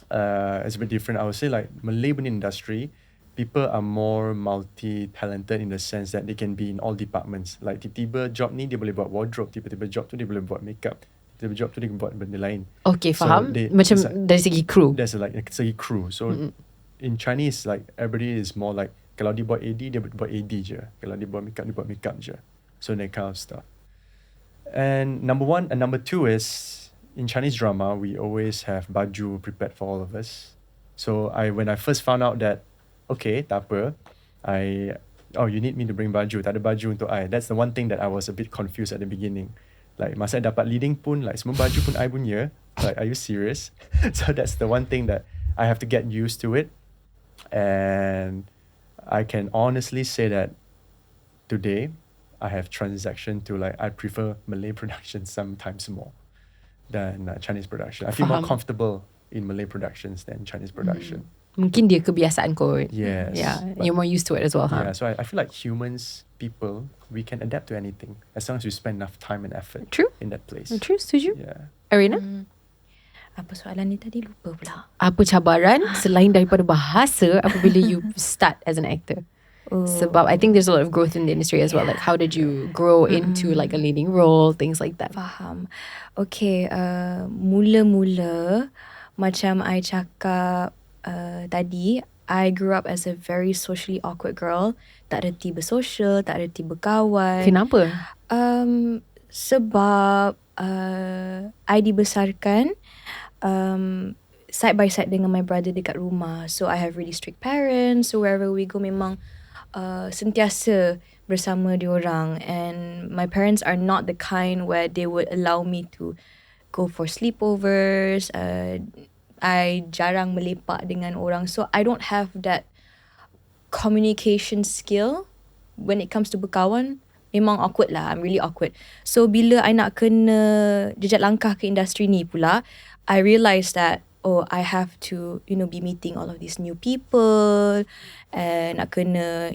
it's a bit different. I would say like Malay industry, people are more multi-talented in the sense that they can be in all departments. Like tiba-tiba job ni dia boleh buat wardrobe, tiba-tiba job tu dia boleh buat makeup, tiba-tiba job tu dia buat benda lain. Okay, faham. Macam dari segi crew. There's like segi crew. So in Chinese, like everybody is more like, kalau dia buat AD, dia buat AD je. Kalau dia buat makeup je. So that kind of stuff. And number one and number two is, in Chinese drama, we always have baju prepared for all of us. So when I first found out that, okay, tak apa, you need me to bring baju, tak ada baju untuk I. That's the one thing that I was a bit confused at the beginning. Like masa I dapat leading pun, like semua baju pun I punya. Like, are you serious? So that's the one thing that I have to get used to it. And I can honestly say that today, I have transaction to like, I prefer Malay production sometimes more than Chinese production. I feel more comfortable in Malay productions than Chinese production. Mungkin dia kebiasaan kot. Yes. Yeah, you're more used to it as well, huh? Yeah, so I feel like humans, people, we can adapt to anything as long as we spend enough time and effort in that place. True, setuju. Yeah. Arena? Apa soalan ni tadi? Lupa pula. Apa cabaran selain daripada bahasa apabila you start as an actor? Sebab I think there's a lot of growth in the industry as well. Like how did you grow into like a leading role, things like that? Faham. Okay, mula-mula macam I cakap tadi, I grew up as a very socially awkward girl. Tak reti bersosial, tak reti berkawan. Kenapa? Sebab I dibesarkan side by side dengan my brother dekat rumah. So I have really strict parents. So wherever we go memang sentiasa bersama diorang. And my parents are not the kind where they would allow me to go for sleepovers. I jarang melepak dengan orang. So I don't have that communication skill when it comes to berkawan. Memang awkward lah. I'm really awkward. So bila I nak kena jejak langkah ke industri ni pula, I realised that I have to, be meeting all of these new people, and nak kena,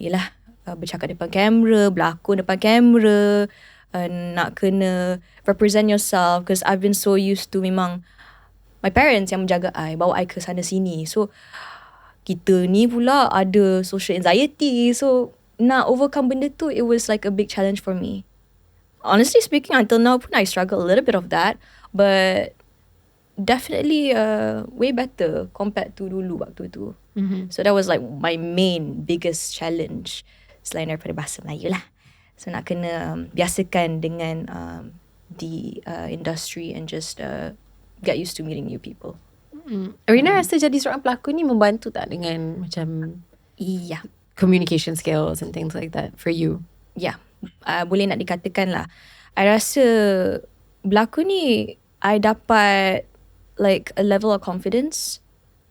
bercakap depan kamera, berlakon depan kamera, nak kena represent yourself, because I've been so used to memang my parents yang menjaga I, bawa I ke sana sini. So kita ni pula ada social anxiety, so nak overcome benda tu, it was like a big challenge for me. Honestly speaking, until now pun I struggle a little bit of that, but definitely way better compared to dulu waktu tu. So that was like my main biggest challenge selain daripada bahasa Melayu lah. So nak kena biasakan dengan the industry and just get used to meeting new people. Arena rasa jadi seorang pelakon ni membantu tak dengan macam Yeah. communication skills and things like that for you? Yeah. Boleh nak dikatakan lah. I rasa berlakon ni I dapat like a level of confidence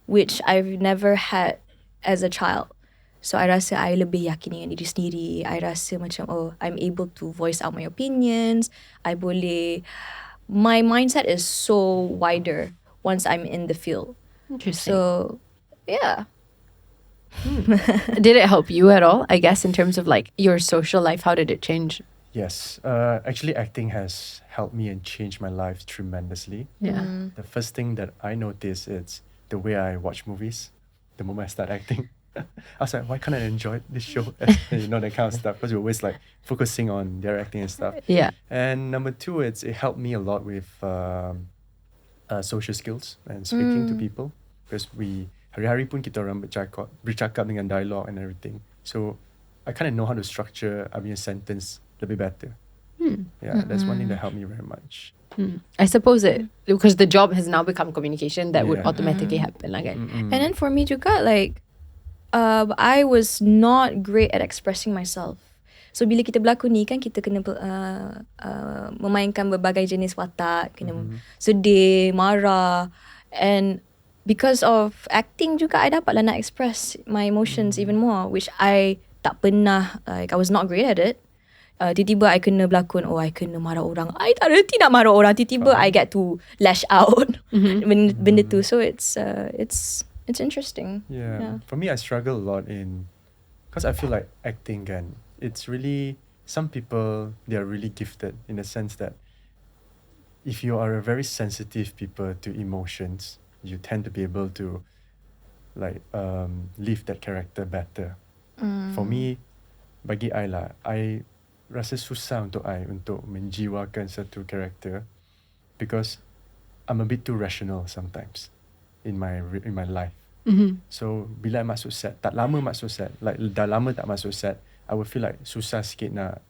which I've never had as a child. So I rasa I lebih yakin dengan diri sendiri. I rasa macam I'm able to voice out my opinions. My mindset is so wider once I'm in the field. Interesting. So yeah. Did it help you at all, I guess, in terms of like your social life? How did it change? Yes, actually acting has helped me and changed my life tremendously. Yeah. The first thing that I noticed is the way I watch movies. The moment I start acting, I was like, why can't I enjoy this show? You know, that kind of stuff. Because you're always like focusing on their acting and stuff. Yeah. And number two, it helped me a lot with social skills and speaking to people. Because hari-hari pun kita orang bercakap dengan dialogue and everything. So I kind of know how to structure a sentence lebih better. Yeah, that's one thing that helped me very much. I suppose because the job has now become communication, that would Yeah. automatically happen lah kan. And then for me juga, like I was not great at expressing myself. So bila kita berlakon ni kan, kita kena memainkan berbagai jenis watak, kena sedih, marah, and because of acting juga I dapatlah nak express my emotions even more, which I tak pernah, like I was not great at it. Tiba-tiba I kena berlakon, I kena marah orang, I tak reti nak marah orang, tiba-tiba I get to lash out benda tu. So it's interesting. Yeah. For me, I struggle a lot because I feel like acting can, it's really, some people, they are really gifted in the sense that if you are a very sensitive people to emotions, you tend to be able to like live that character better. For me, bagi I rasa susah untuk menjiwakan satu character because I'm a bit too rational sometimes in my life. So bila I masuk set, tak lama masuk set, like dah lama tak masuk set, I would feel like susah sikit nak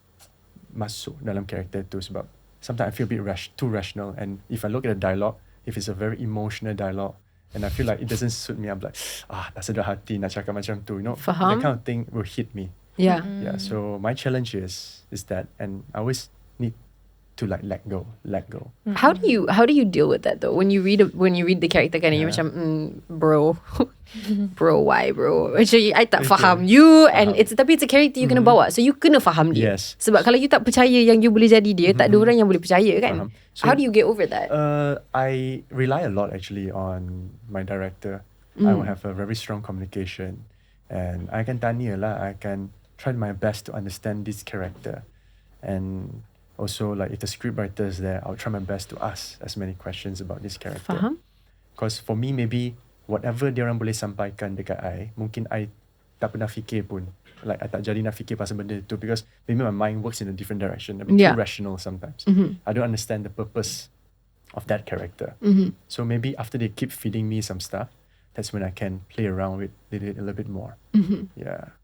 masuk dalam character tu sebab sometimes I feel a bit too rational, and if I look at the dialogue, if it's a very emotional dialogue and I feel like it doesn't suit me, I'm like tak sedar hati nak cakap macam tu, you know. Faham. That kind of thing will hit me. Yeah. Yeah, so my challenge is that, and I always need to like let go. How do you deal with that though? When you read the character kan, you're macam bro, why bro? Actually, I tak faham you, and tapi it's a character you kena bawa, so you kena faham dia. Yes. Sebab kalau you tak percaya yang you boleh jadi dia, tak ada orang yang boleh percaya kan. So, how do you get over that? I rely a lot actually on my director. I will have a very strong communication, and I can tanya lah, I can try my best to understand this character, and also like if the scriptwriter is there, I'll try my best to ask as many questions about this character. Faham? Because for me, maybe whatever dia orang boleh sampaikan dekat I, mungkin I tak pernah fikir pun. Like I tak jadi nak fikir pasal benda tu because maybe my mind works in a different direction. A bit too rational sometimes. I don't understand the purpose of that character. So maybe after they keep feeding me some stuff, that's when I can play around with it a little bit more. Yeah.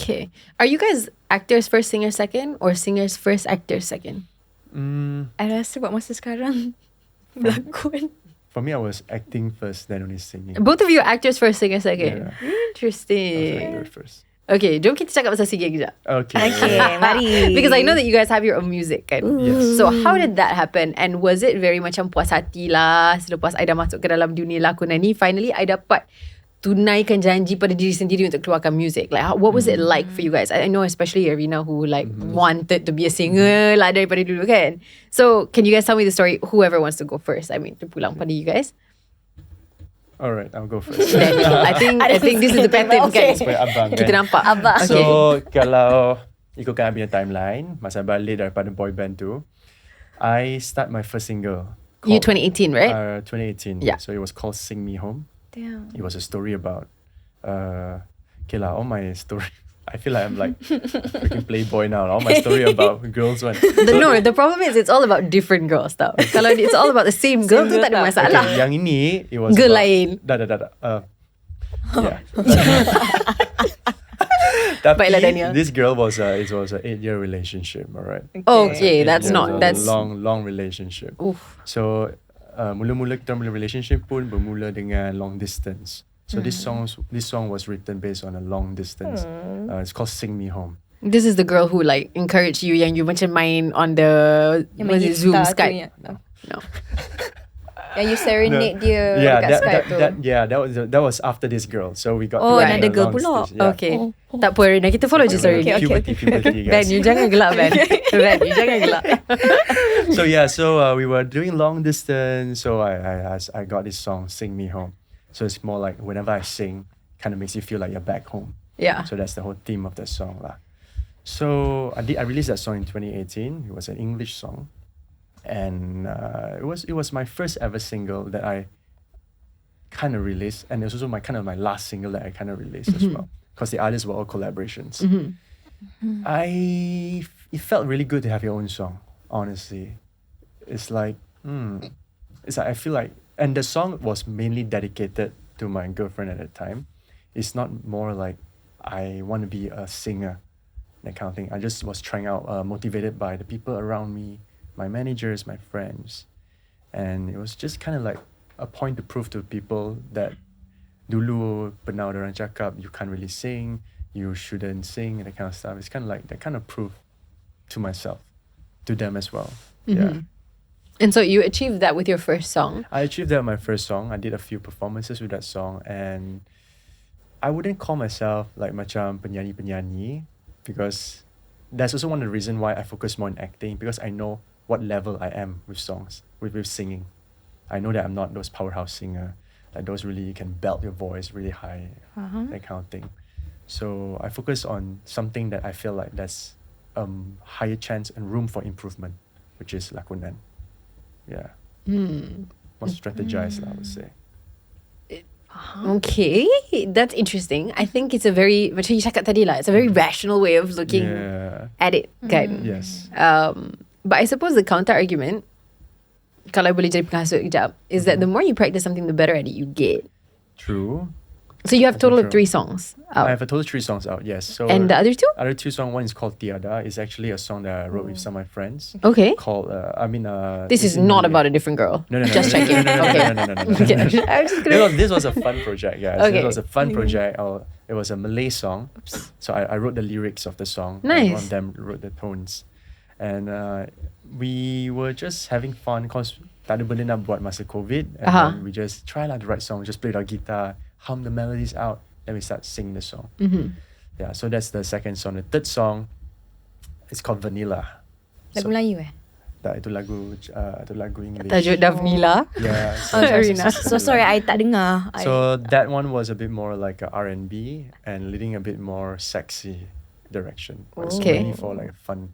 Okay. Are you guys actors first, singers second, or singers first, actors second? I rasa buat masa sekarang berlakon. For me, I was acting first, then only singing. Both of you actors first, singers second. Yeah. I Interesting. was actor first. Okay, jom kita cakap pasal singing kejap. Okay. Mari. Because I know that you guys have your own music kan. Yes. So how did that happen? And was it very macam puas hati lah selepas I dah masuk ke dalam dunia lakonan ni, finally I dapat tunaikan janji pada diri sendiri untuk keluarkan music. Like what was it like for you guys? I know especially Arena who like wanted to be a singer lah daripada dulu kan. So can you guys tell me the story? Whoever wants to go first. I mean, pulang pada you guys. Alright, I'll go first. I think this is the pattern kan. Supaya abang Kita kan. nampak. Abang. Okay. So kalau ikutkan I punya timeline, masa balik daripada boy band tu, I start my first single. You 2018, right? 2018. Yeah. So it was called Sing Me Home. Damn. It was a story about, okay lah, all my story, I feel like I'm like freaking playboy now. All my story about girls one. The problem is it's all about different girls tau. Kalau it's all about the same girl tu tak ada masalah. Okay, yang ini, it was Girl about, lain. Yeah. Tapi Baiklah, Daniel. this girl was it was an 8-year relationship, alright. Okay, that's It was not, a that's... long relationship. Oof. So mula-mula kita punya relationship pun bermula dengan long distance. So this song was written based on a long distance. It's called Sing Me Home. This is the girl who like encouraged you yang you macam main on the was it Zoom, Skype? No. Yang you serenade dia dekat Skype tu. That was after this girl. So we got another girl pula. Okay. Tak apa Arena, kita follow je story. Puberty, Ben, guys. you jangan gelak Ben. Ben, you jangan gelak. So we were doing long distance. So I got this song Sing Me Home. So it's more like whenever I sing, kind of makes you feel like you're back home. Yeah. So that's the whole theme of the song lah. So I released that song in 2018. It was an English song, and it was my first ever single that I kind of released, and it was also my last single that I kind of released as well, because the others were all collaborations. It felt really good to have your own song. Honestly, it's like I feel like, and the song was mainly dedicated to my girlfriend at the time. It's not more like I want to be a singer, that kind of thing. I just was trying out, motivated by the people around me, my managers, my friends. And it was just kind of like a point to prove to people that dulu pernah orang cakap you can't really sing, you shouldn't sing, and that kind of stuff. It's kind of like that kind of proof to myself, to them as well. Yeah. And so you achieved that with your first song. I achieved that with my first song. I did a few performances with that song, and I wouldn't call myself like macam penyanyi-penyanyi, because that's also one of the reasons why I focus more on acting, because I know what level I am with songs, with singing. I know that I'm not those powerhouse singer, like those really you can belt your voice really high, that kind of thing. So I focus on something that I feel like there's higher chance and room for improvement, which is lakonan. Yeah. More strategized, I would say. Okay, that's interesting. I think it's a very, macam you cakap tadi lah, it's a very rational way of looking at it, kan? Yes. But I suppose the counter argument, kalau boleh jadi penghasut kejap, is that the more you practice something, the better at it you get. True. So you have That's total of true. 3 songs out. I have a total of 3 songs out, yes. So And the other 2? other 2 songs, one is called Tiada. It's actually a song that I wrote with some of my friends. Okay. Called, This is not about a different girl. No. Just checking. Okay. No. Okay. I'm just gonna... This was a fun project, guys. Okay. This was a fun project. It was a Malay song. So I wrote the lyrics of the song. Nice. And one of them wrote the tones. And we were just having fun because tak ada benda nak buat masa COVID. And then we just try to write songs, just play our guitar, hum the melodies out. Then we start singing the song. Yeah, so that's the second song. The third song is called Vanilla. Lagu Melayu Tak, itu lagu English. Tajuk Davnila. Yeah. Arena. So sorry, I tak dengar. So that one was a bit more like a R&B and leading a bit more sexy direction. It's Okay. mainly for like a fun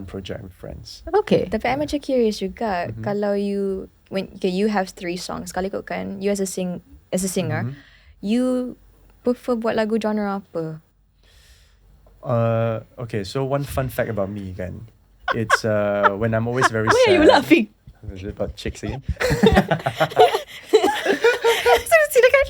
project with friends. Okay. Tapi I macam curious juga, kalau you you have 3 songs, sekali kau kan, you as a singer, you prefer buat lagu genre apa? Okay, so one fun fact about me again, it's when I'm always very sad. Why are you laughing? Is it about chicks again? Silakan.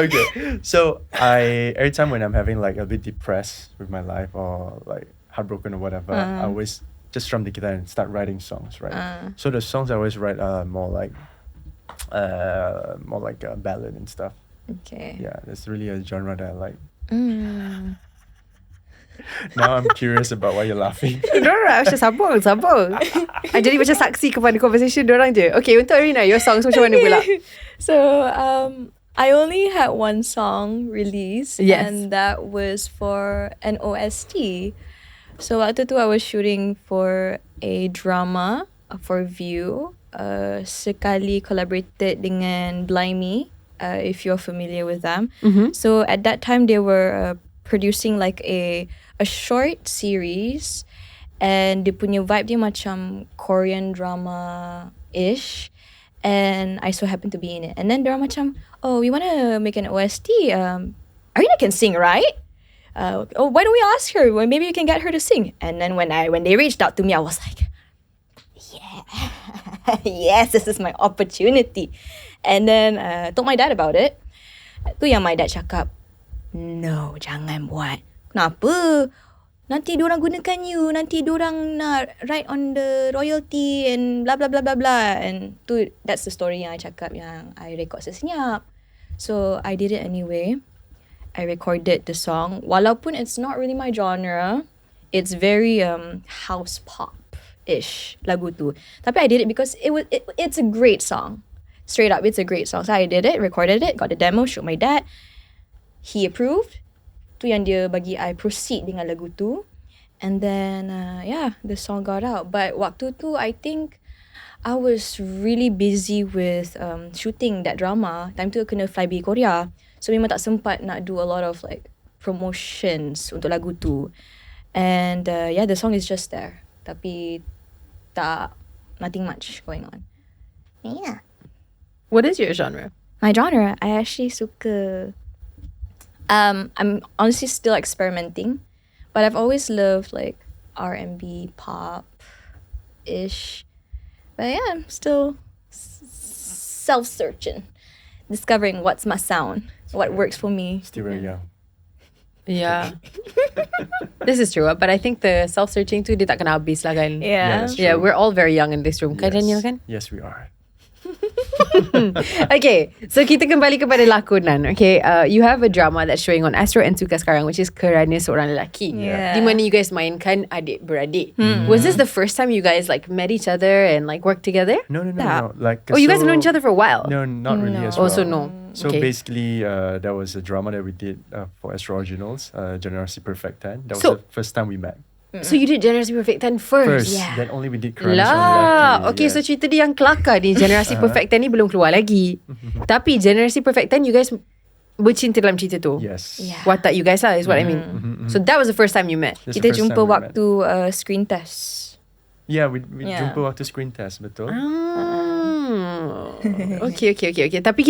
Okay, so every time when I'm having like a bit depressed with my life or like heartbroken or whatever, I always just strum the guitar and start writing songs, right? So the songs I always write are more like a ballad and stuff. Okay. Yeah, that's really a genre that I like. Now I'm curious about why you're laughing. Diorang macam sambung. Jadi macam saksi kepada conversation diorang je. Okay, untuk Arena, your songs macam mana pula? So, I only had 1 song released, Yes. and that was for an OST. So waktu tu I was shooting for a drama for View. Sekali collaborated dengan 𝙁𝙊𝙀𝙀, if you're familiar with them. So at that time they were producing like a short series, and dia punya vibe dia macam Korean drama-ish, and I so happen to be in it. And then diorang macam, oh, we want to make an OST. Arena can sing, right? Why don't we ask her? Well, maybe we can get her to sing. And then when they reached out to me, I was like, yeah, yes, this is my opportunity. And then told my dad about it. Tu yang my dad cakap, no, jangan buat. Kenapa? Nanti diorang gunakan you, nanti diorang nak write on the royalty and blah blah blah blah blah. And that's the story yang I cakap, yang I record sesenyap. So I did it anyway. I recorded the song. Walaupun it's not really my genre, it's very house pop-ish lagu tu. Tapi I did it because it's a great song. Straight up, it's a great song. So I did it, recorded it, got the demo, showed my dad. He approved. Tu yang dia bagi I proceed dengan lagu tu. And then, the song got out. But waktu tu, I think I was really busy with shooting that drama. Time tu kena fly pergi Korea. So memang tak sempat nak do a lot of like promotions untuk lagu tu. And the song is just there. Tapi nothing much going on. Yeah. What is your genre? My genre, I actually suka. I'm honestly still experimenting, but I've always loved like R&B, pop-ish. But yeah, I'm still self-searching, discovering what's my sound, what works for me. Still very young. Yeah. This is true, but I think the self-searching tu dia tak kena habis lah kan. Yeah. that's Yeah, true. we're all very young in this room. Kan Daniel kan? Yes, we are. Okay, so kita kembali kepada lakonan. Okay, you have a drama that's showing on Astro and Suka sekarang, which is Kerana Seorang Lelaki. Yeah. Di mana you guys mainkan adik-beradik. Was this the first time you guys like met each other and like worked together? No. Tak. Like, Oh, you guys have known each other for a while? No, not really as well. Also no. So Okay. basically, that was a drama that we did for Astro Originals, Generasi Perfectan. That was So- the first time we met. So you did Generasi Perfectan first? Yeah. Then only we did Kerana Lah, Seorang Lelaki. okay, so cerita dia yang kelakar ni. Generasi Perfectan ni belum keluar lagi. Tapi Generasi Perfectan, you guys bercinta dalam cerita tu. Yes. Yeah. Watak you guys lah is what I mean. So that was the first time you met. That's the Kita first jumpa time we met. waktu screen test. Yeah, we Yeah. jumpa waktu screen test, betul. Okay. Tapi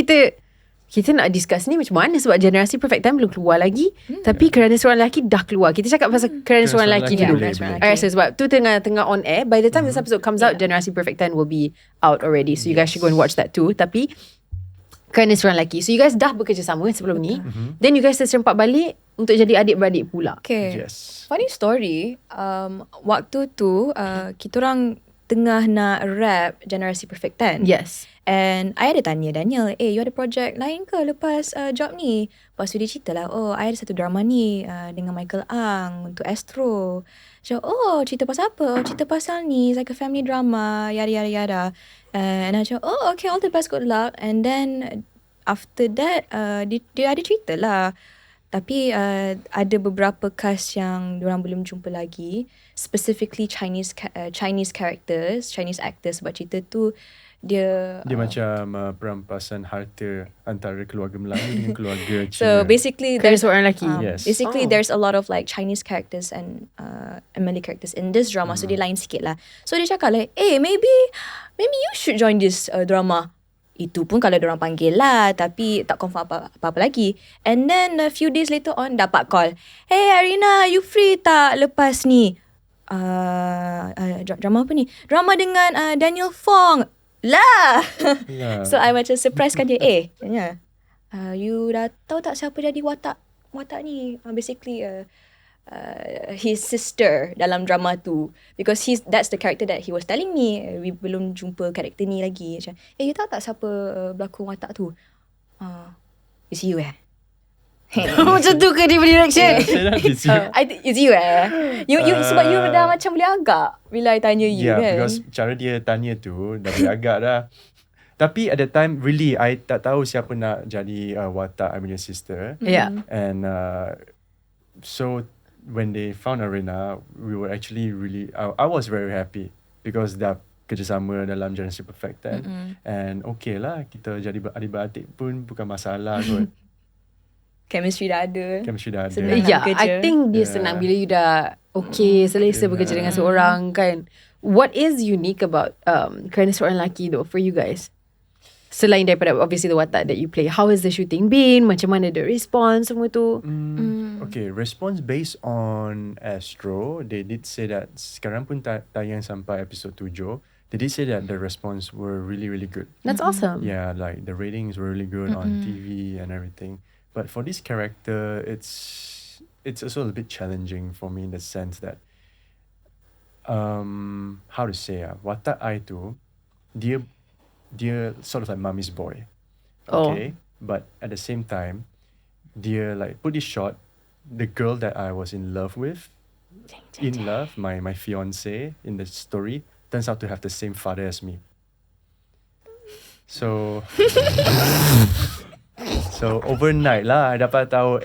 kita nak discuss ni macam mana sebab Generasi Perfectan belum keluar lagi. Tapi Kerana Seorang Lelaki dah keluar. Kita cakap pasal Kerana Seorang Lelaki dulu. boleh. Alright, so sebab tu tengah on air. By the time this episode comes out, Generasi Perfectan will be out already. So you guys should go and watch that too. Tapi Kerana Seorang Lelaki. So you guys dah bekerjasama sebelum ni. Then you guys terserempak balik untuk jadi adik-beradik pula. Okay. Yes. Funny story, waktu tu kita orang tengah nak rap Generasi Perfectan. Yes. And I ada tanya Daniel, you ada projek lain ke lepas job ni? Lepas tu dia cerita lah, I ada satu drama ni dengan Michael Ang untuk Astro. So, cerita pasal apa? Cerita pasal ni, it's like a family drama, yada yada yada. And I cakap, okay, all the best, good luck. And then after that, dia ada cerita lah. Tapi ada beberapa cast yang diorang belum jumpa lagi. Specifically Chinese characters, Chinese actors. Sebab cerita tu dia macam perampasan harta antara keluarga Melayu dengan keluarga Cina. so basically Kerana there's Seorang Lelaki. Yes. basically there's a lot of like Chinese characters and Malay characters in this drama. So dia lain sikit lah. So dia cakap like, maybe you should join this drama. Itu pun kalau diorang panggil lah, tapi tak confirm apa-apa lagi. And then a few days later on dapat call, hey Arena, you free tak lepas ni? Drama apa ni? Drama dengan Daniel Fong lah. So I macam surprisekan dia, tanya, you dah tahu tak siapa jadi watak ni? Basically his sister dalam drama tu, because that's the character that he was telling me. We belum jumpa karakter ni lagi. Macam, you tahu tak siapa berlakon watak tu? It's you Macam tu ke dia direction? I think it's you you sebab you dah macam boleh agak bila I tanya you kan. Because cara dia tanya tu dah boleh agak dah. Tapi at that time, really, I tak tahu siapa nak jadi watak I punya sister. Yeah. And so when they found Arena, we were actually really, I was very happy because dah kerjasama dalam Generasi Perfectan. And okay lah, kita jadi adik-beradik pun bukan masalah kot. Chemistry dah ada. Senang nak Yeah, bekerja. I think dia senang bila you dah okay, selesa bekerja dengan seorang kan. What is unique about kerana seorang lelaki though for you guys? Selain daripada obviously the watak that you play, how has the shooting been? Macam mana the response semua tu? Okay, response based on Astro, they did say that sekarang pun tayang sampai episode 7. They did say that the response were really, really good. That's awesome. Yeah, like the ratings were really good on TV and everything. But for this character, it's also a bit challenging for me in the sense that, how to say, watak I tu, dia sort of like mommy's boy. Okay? But at the same time, dia like put this shot, the girl that I was in love with, my fiance in the story, turns out to have the same father as me. So overnight lah, I dapat tahu,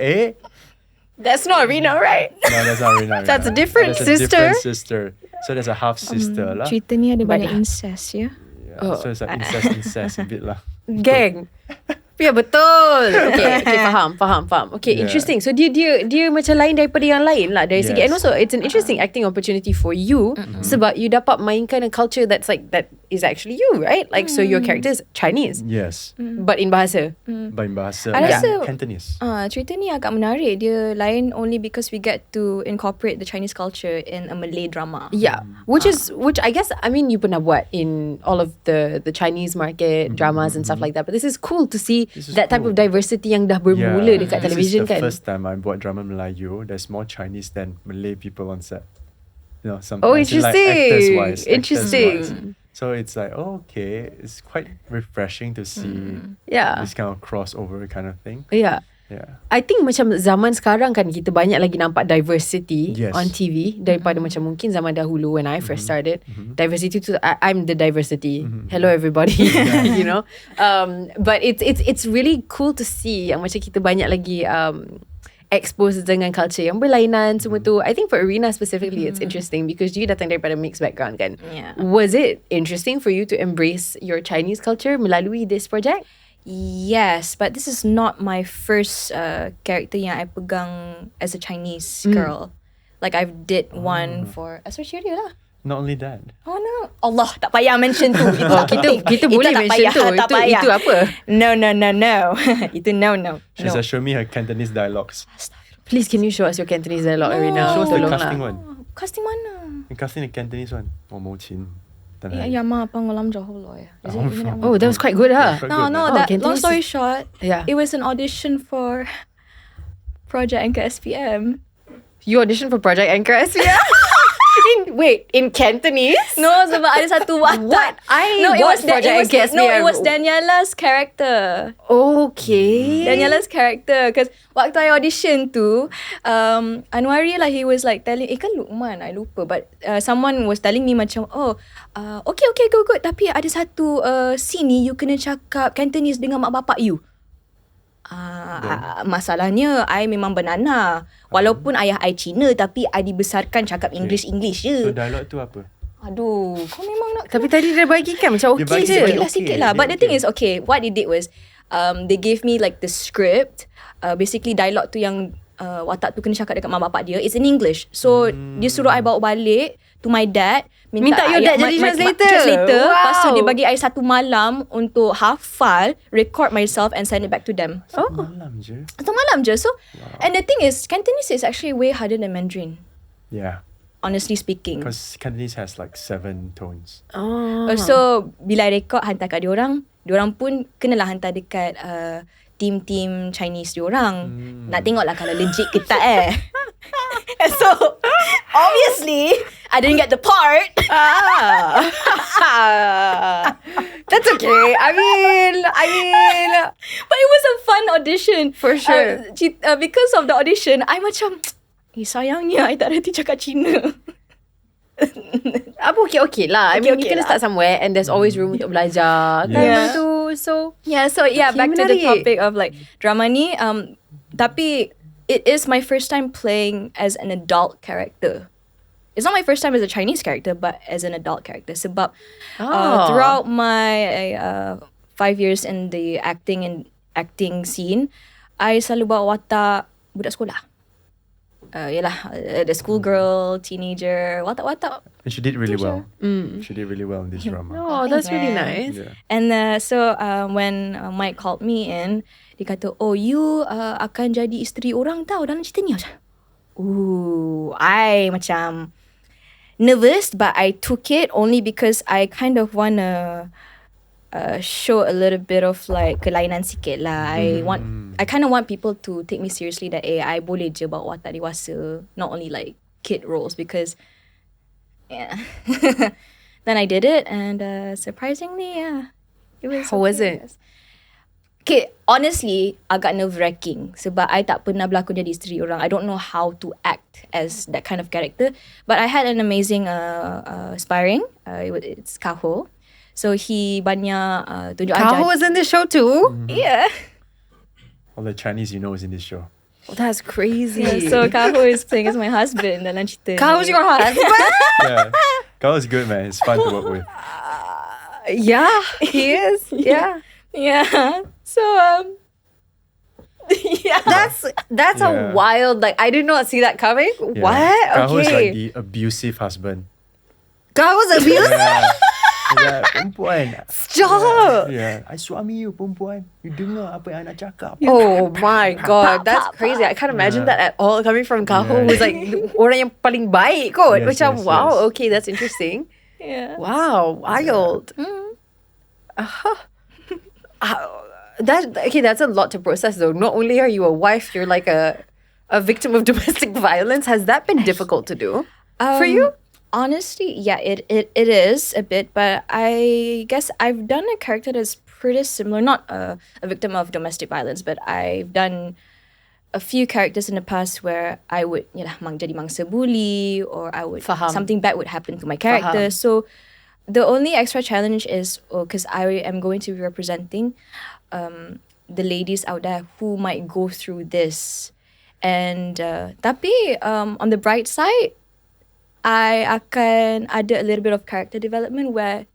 That's not Arena, right? no, that's not Arena. That's a different That's sister. A different sister. So there's a half sister lah. Cerita ni ada banyak incest ya. Yeah, so it's like incest a bit lah. Gang. Ya betul. Okay, faham. Okay, Yeah. interesting. So dia macam lain daripada yang lain lah dari segi, Yes. and also it's an interesting acting opportunity for you sebab you dapat mainkan a culture that is actually you, right? Like so your character is Chinese Yes. but in bahasa. By bahasa I rasa- Cantonese. Cerita ni agak menarik. Dia lain only because we get to incorporate the Chinese culture in a Malay drama. Yeah, which I guess, I mean, you pernah buat in all of the Chinese market dramas and stuff like that, but this is cool to see This is that type cool. of diversity yang dah bermula dekat television This is kan. the first time I buat drama Melayu. There's more Chinese than Malay people on set. You know, Oh, sometimes, like, interesting. actors-wise. Interesting. So it's like, okay, it's quite refreshing to see Yeah. this kind of crossover kind of thing. Yeah. Yeah. I think macam zaman sekarang kan kita banyak lagi nampak diversity Yes. on TV daripada macam mungkin zaman dahulu when I first started. Diversity tu I'm the diversity. Hello everybody. You know. But it's really cool to see yang macam kita banyak lagi exposed dengan culture yang berlainan semua tu. I think for Arena specifically it's interesting because you datang daripada mixed background kan. Yeah. Was it interesting for you to embrace your Chinese culture melalui this project? Yes, but this is not my first character yang I pegang as a Chinese girl. Like I've did one for Aspirations lah. Not only that. Oh no. Allah, tak payah mention tu. Itu tak penting. Kita Itu boleh tak mention payah, tu. tak payah. Itu apa? No. Itu no. She said, show me her Cantonese dialogues. Please can you show us your Cantonese dialogue, Arena? Show us the Tolonglah. casting one. Casting mana? The casting the Cantonese one. Oh, Mo Chin. Ya, ma pangolam jauh loh ya. Is it even Oh, that was quite good, huh? Quite No, good, no. man. That Cantonese long story is- short, Yeah. it was an audition for Project Anchor SPM. You auditioned for Project Anchor SPM? in Cantonese? No, sebab ada satu watak. What? It was Project Anchor No, it SPM. was Daniela's character. Okay. Daniela's character. Because waktu I audition tu, Anwari lah, he was like telling, kan Luqman, I lupa. But someone was telling me macam, okay, good. Tapi ada satu scene ni, you kena cakap Cantonese dengan mak bapak you. Masalahnya I memang banana. Walaupun ayah I Cina, tapi I dibesarkan cakap English So je. dialog tu apa? Aduh, kau memang nak Tapi tadi dia bagi kan macam Dia okay bagi je. sikit. sikit lah. But the thing is, okay, what they did was, they gave me like the script, basically dialog tu yang watak tu kena cakap dekat mak bapak dia. It's in English. So, dia suruh I bawa balik to my dad. Minta your dad jadi translator. Translator. Wow. Lepas tu dia bagi I satu malam untuk hafal, record myself and send it back to them. Malam je. Satu malam je. So, and the thing is, Cantonese is actually way harder than Mandarin. Yeah. Honestly speaking. Because Cantonese has like 7 tones. So bila I record hantar kat diorang pun kenalah hantar dekat team Chinese diorang. Nak tengok lah kalau legit ke tak So obviously I didn't get the part. That's okay. I mean, But it was a fun audition. For sure. Because of the audition, I macam sayangnya I tak reti cakap Cina. apa okay lah. I mean, you Okay can lah. start somewhere and there's always room untuk belajar. Kan Yeah. tu. So, Yeah, Okay, back to the menarik. topic of like drama ni. Tapi it is my first time playing as an adult character. It's not my first time as a Chinese character, but as an adult character. Sebab throughout my 5 years in the acting scene, I selalu bawa watak budak sekolah. The schoolgirl, teenager, watak-watak. And she did really well. She did really well in this drama. Oh, that's really nice. Yeah. And so when Mike called me in, dia kata, oh, you akan jadi isteri orang tau dalam cerita ni. I macam nervous, but I took it only because I kind of want to show a little bit of like kelainan sikit lah. I kind of want people to take me seriously that I boleh je bawa watak dewasa, not only like kid roles, because yeah. Then I did it, and surprisingly, yeah, it was. How was it? Okay, honestly, agak nerve-wracking sebab I tak pernah berlakon jadi isteri orang. I don't know how to act as that kind of character. But I had an amazing sparring. It's 𝙏𝙏𝙄𝙎. So he banyak tunjuk ajar. 𝙏𝙏𝙄𝙎 was in the show too? Yeah. All the Chinese you know is in this show. Oh, that's crazy. Yeah, so 𝙏𝙏𝙄𝙎 is playing as my husband dalam cerita ni. 𝙏𝙏𝙄𝙎's your husband? Yeah. Gal is good, man. It's fun to work with. Yeah, he is. Yeah. Yeah. So yeah. That's a wild, like, I did not see that coming. Yeah. What? 𝙏𝙏𝙄𝙎 is like Okay. the abusive husband. 𝙏𝙏𝙄𝙎's abuse? Yeah. Perempuan. Stop. Yeah. I suami you perempuan. You dengar apa yang I nak cakap. Oh my god, that's crazy. I can't imagine that at all coming from 𝙏𝙏𝙄𝙎, who's like orang yang paling baik kot. Yes, Macam, yes, wow, yes. okay, that's interesting. Yeah. Wow, wild. That's a lot to process though. Not only are you a wife, you're like a victim of domestic violence. Has that been difficult to do for you? Honestly, yeah, it is a bit, but I guess I've done a character that's pretty similar. Not a victim of domestic violence, but I've done a few characters in the past where I would jadi mangsa bully, or I would Faham. something bad would happen to my character. Faham. So the only extra challenge is because I am going to be representing the ladies out there who might go through this, and tapi on the bright side, I akan ada a little bit of character development where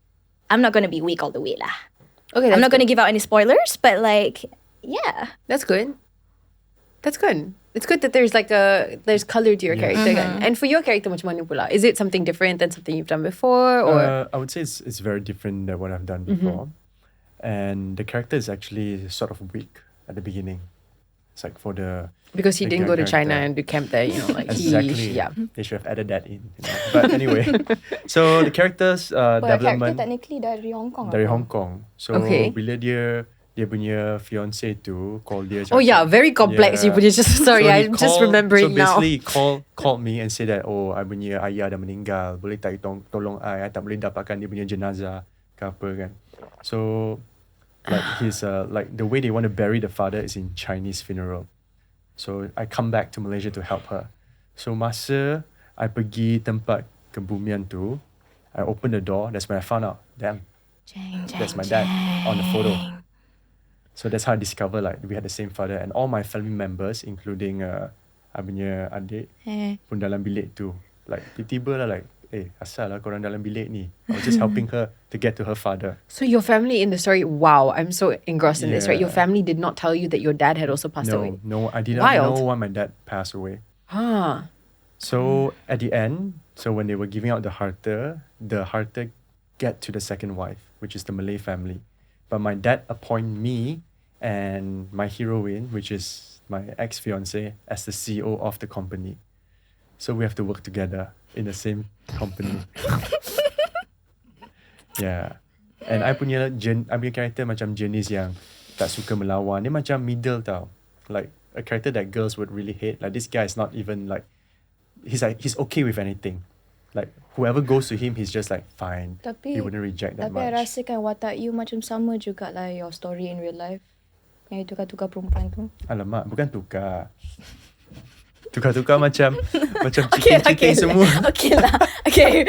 I'm not going to be weak all the way lah. Okay, I'm not going to give out any spoilers, but like, yeah. That's good. That's good. It's good that there's there's color to your character. Kan? And for your character, macam mana pula? Is it something different than something you've done before? Or I would say it's very different than what I've done before. And the character is actually sort of weak at the beginning. It's like for because he the didn't go to character. China and do camp there, like Exactly. yeah. They should have added that in. But anyway, so the character's development technically dari Hong Kong. dari Hong Kong. So Okay. bila dia punya fiance tu call dia. Oh yeah, very complex. You put it just sorry, So he I'm just remembering now. So basically called me and said that I punya ayah dah meninggal. Boleh tak tolong I tak boleh dapatkan dia punya jenazah ke apa kan. So like his like the way they want to bury the father is in Chinese funeral. So I come back to Malaysia to help her. So masa I pergi tempat kebumian tu, I open the door. That's when I found out, damn, that's my dad on the photo. So that's how I discovered like we had the same father, and all my family members, including I punya adik pun dalam bilik tu. Like tiba-tiba lah like, asal lah korang dalam bilik ni. I was just helping her to get to her father. So your family in the story, wow, I'm so engrossed in this, right? Your Yeah. family did not tell you that your dad had also passed away. No, I didn't Wild. know when my dad passed away. Ah. So at the end, so when they were giving out the 𝙏𝙏𝙄𝙎 get to the second wife, which is the Malay family. But my dad appoint me and my heroine, which is my ex-fiance, as the CEO of the company. So we have to work together in the same company. Yeah. And I punya character macam jenis yang tak suka melawan. Dia macam middle tau. Like a character that girls would really hate. Like this guy is not even like, he's okay with anything. Like whoever goes to him, he's just like fine. Tapi He wouldn't reject that I much. rasakan watak you macam sama jugalah your story in real life. Yang tukar-tukar perempuan tu. Alamak, bukan tukar. Tukar-tukar macam cheating semua. Okay lah. Okay.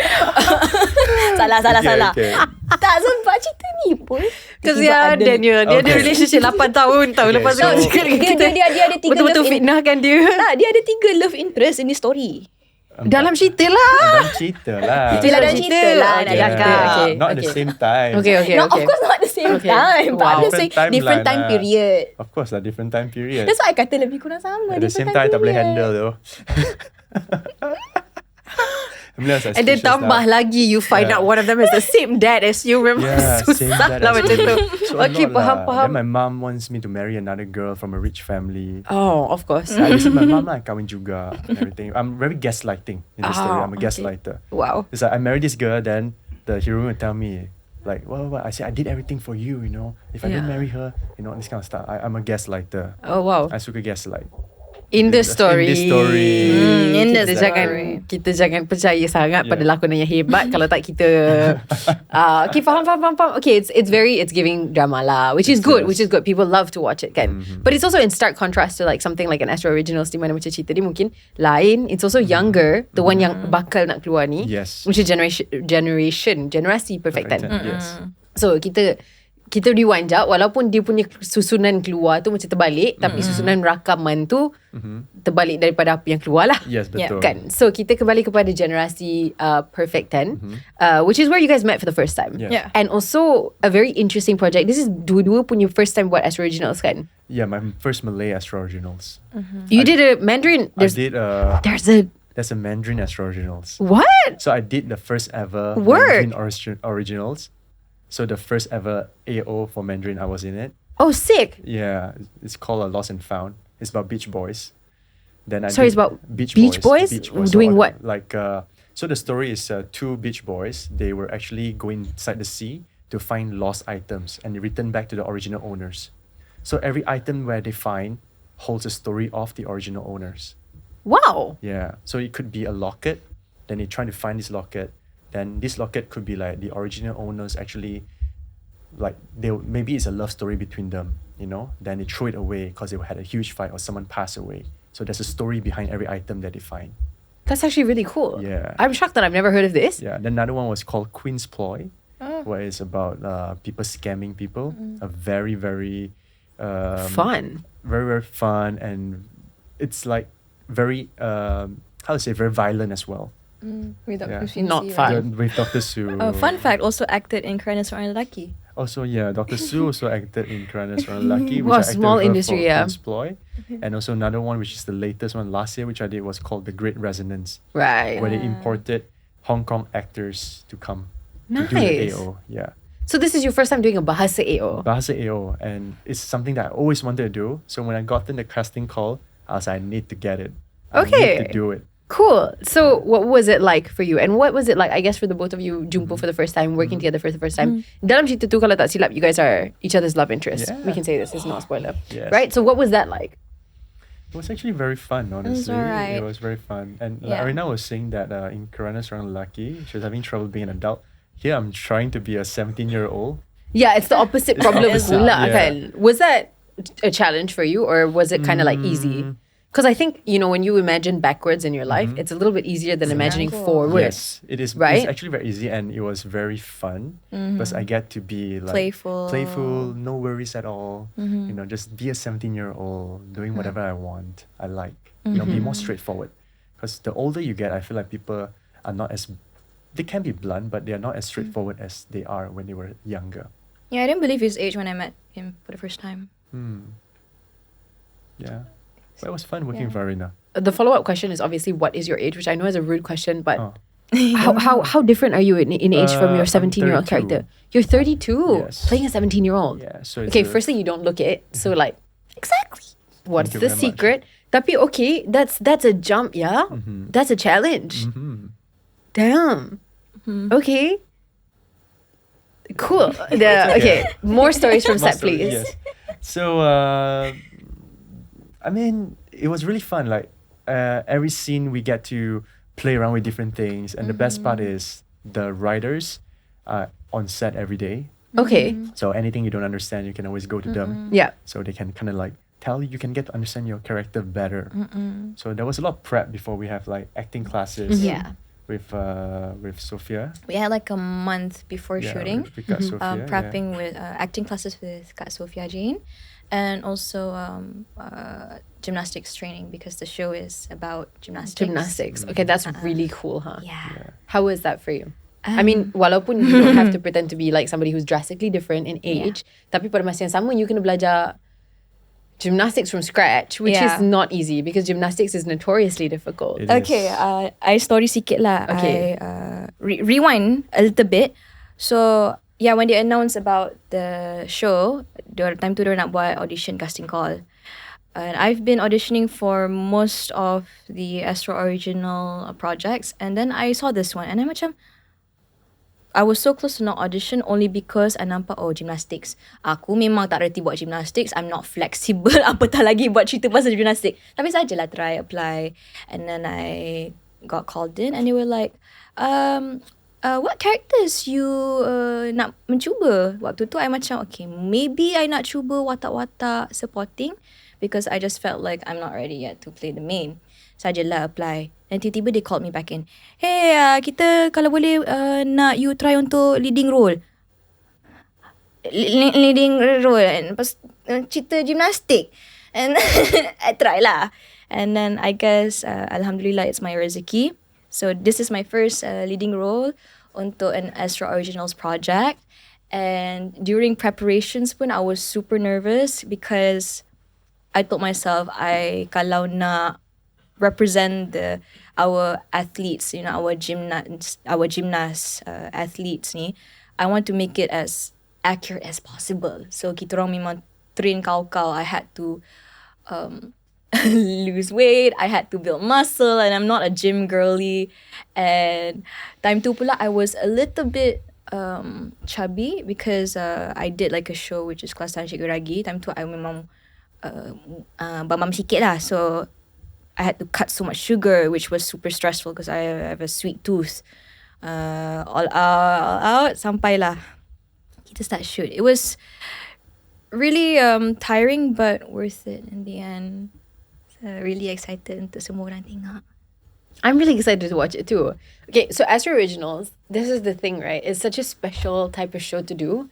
salah. Okay. Tak sempat cerita ni pun. Because Daniel, dia ada Okay. relationship 8 tahun tau. Okay, Lepas tu so- Dia ada 3 betul-betul fitnahkan dia. Tak, dia ada 3 love interest in this story. Dalam cerita lah. Dalam cerita lah. Itulah dalam cerita lah nak Yeah. cakap. Okay, Not at the okay. same time. Okay. No, of course not the same same Okay. time. Tak Wow. ada say different time period. Of course lah, different time period. That's why I kata lebih kurang sama. At the same different time, tak boleh period. handle though. Amelia was And then suspicious tambah now. lagi you find Yeah. out one of them is the same dad as you. Memang Yeah, same susah dad lah as macam me. tu. So a Okay, lot lah. faham. Then my mum wants me to marry another girl from a rich family. Oh, of course. I listen my mum lah, kahwin juga and everything. I'm very gaslighting in the story. Ah, I'm a okay. gaslighter. Wow. It's like I married this girl, then the hero will tell me, like, what? I say I did everything for you, you know. If I don't Yeah. marry her, you know, this kind of stuff. I'm a gaslighter. Oh, wow. I suka gaslight. In the story. In the story. in the Kita story. kita jangan percaya sangat pada Yeah. lakonan yang hebat kalau tak kita okay, faham. Okay, it's giving drama lah, which is good. People love to watch it kan. But it's also in stark contrast to like something like an Astro Originals di mana macam cerita dia mungkin lain. It's also younger, the one yang bakal nak keluar ni. Yes. Which is generasi perfectan. Yes. So kita rewind jap, walaupun dia punya susunan keluar tu macam terbalik, tapi susunan rakaman tu terbalik daripada apa yang keluar lah. Yes, betul. Kan? So kita kembali kepada generasi Perfect 10, which is where you guys met for the first time. Yeah. And also a very interesting project. This is dua-dua punya first time buat Astro Originals kan? Yeah, my first Malay Astro Originals. You did a Mandarin. I did There's a Mandarin Astro Originals. what? So I did the first ever Word. Mandarin Originals. So the first ever AO for Mandarin, I was in it. Oh, sick. Yeah, it's called Lost and Found. It's about beach boys. Then Sorry, it's did about beach boys? Doing what? Like, so the story is two beach boys. They were actually going inside the sea to find lost items and return back to the original owners. So every item where they find holds a story of the original owners. Wow. Yeah. So it could be a locket. Then they try to find this locket. Then this locket could be like the original owners actually, like maybe it's a love story between them, you know. Then they throw it away because they had a huge fight or someone passed away. So there's a story behind every item that they find. That's actually really cool. Yeah. I'm shocked that I've never heard of this. Yeah. Then another one was called Queen's Ploy, where it's about people scamming people. A very very Fun. very very fun, and it's like very how to say, very violent as well. With Yeah. Not fun. With Dr. Sue. Fun fact, also acted in Kerana Seorang Lelaki. Also, yeah, Dr. Sue also acted in Kerana Seorang Lelaki, which Wow, I acted small with her industry, for yeah. Queen's Ploy. And also another one, which is the latest one last year, which I did, was called The Great Resonance, Right. where they imported Hong Kong actors to come to do the Nice. AO. Yeah. So this is your first time doing a Bahasa AO. Bahasa AO, and it's something that I always wanted to do. So when I got in the casting call, I was like, I need to get it. I Okay. need to do it. Cool. So what was it like for you? And what was it like, I guess, for the both of you, jumpa for the first time, working together for the first time? Dalam cerita tu, kalau tak silap, you guys are each other's love interest. Yeah. We can say this, it's not a spoiler. Yes. Right? So what was that like? It was actually very fun, honestly. alright. It was very fun. And Yeah. Arena was saying that in Kerana Seorang Lelaki, she was having trouble being an adult. Here, I'm trying to be a 17-year-old. Yeah, it's the opposite problem opposite, pula, yeah. kan? Was that a challenge for you, or was it kind of like easy? Because I think, you know, when you imagine backwards in your life, it's a little bit easier than imagining forward. Yes, it is. Right? It's actually very easy, and it was very fun because I get to be like Playful. no worries at all. You know, just be a 17-year-old, doing whatever I want. I like, you know, be more straightforward. Because the older you get, I feel like people are not as, they can be blunt, but they are not as straightforward as they are when they were younger. Yeah, I didn't believe his age when I met him for the first time. Yeah, but it was fun working Yeah. for Arena. The follow-up question is obviously, what is your age? Which I know is a rude question, but Oh. how different are you in age from your I'm 17-year-old 32. character? You're 32, Yes. playing a 17-year-old. Yeah, so it's Okay, a- firstly, you don't look it. So like, exactly. What's Thank the you very much. secret? Tapi okay, that's a jump, yeah? That's a challenge. Damn. Okay. Cool. Okay, more stories from set, Master- please. Yes. So, I mean, it was really fun. Like, every scene we get to play around with different things. And the best part is the writers are on set every day. Okay. So anything you don't understand, you can always go to them. Yeah. So they can kind of like tell you can get to understand your character better. So there was a lot of prep before we have like acting classes. Yeah. With Sophia. We had like a month before Yeah, shooting. with Kak Sophia, yeah. Prepping with acting classes with Kak Sophia Jane. And also gymnastics training because the show is about gymnastics. Gymnastics. Okay, that's really cool, huh? Yeah. How was that for you? I mean, walaupun you don't have to pretend to be like somebody who's drastically different in age, tapi pada masa yang sama, you kena belajar gymnastics from scratch, which is not easy because gymnastics is notoriously difficult. Okay, I story sikit lah. Okay. I rewind a little bit. So, yeah, when they announced about the show, time tu dia nak buat audition casting call. And I've been auditioning for most of the Astro Original projects. And then I saw this one. And I was so close to not audition only because I nampak, gymnastics. Aku memang tak reti buat gymnastics. I'm not flexible. Apatah lagi buat cerita pasal gymnastics. Tapi sajalah try, apply. And then I got called in and they were like, what characters you nak mencuba? Waktu tu I macam, okay, maybe I nak cuba watak-watak supporting because I just felt like I'm not ready yet to play the main. Sajalah apply. Dan tiba-tiba they called me back in. Hey, kita kalau boleh nak you try untuk leading role. Leading role. And lepas cerita gymnastik. And I try lah. And then I guess, Alhamdulillah, it's my rezeki. So this is my first leading role untuk an Astro Originals project. And during preparations pun, I was super nervous because I told myself, kalau nak represent our athletes, our gymnast athletes ni, I want to make it as accurate as possible. So kita orang memang train kau. I had to lose weight, I had to build muscle, and I'm not a gym girly. And time tu pula I was a little bit chubby because I did like a show which is Kelas Tansyik Geragi. Time tu I memang bambam sikit lah. So I had to cut so much sugar, which was super stressful because I have a sweet tooth. All out, sampailah kita start shoot. It was really tiring but worth it in the end. So really excited untuk semua orang tengok. I'm really excited to watch it too. Okay, so Astro Originals, this is the thing, right? It's such a special type of show to do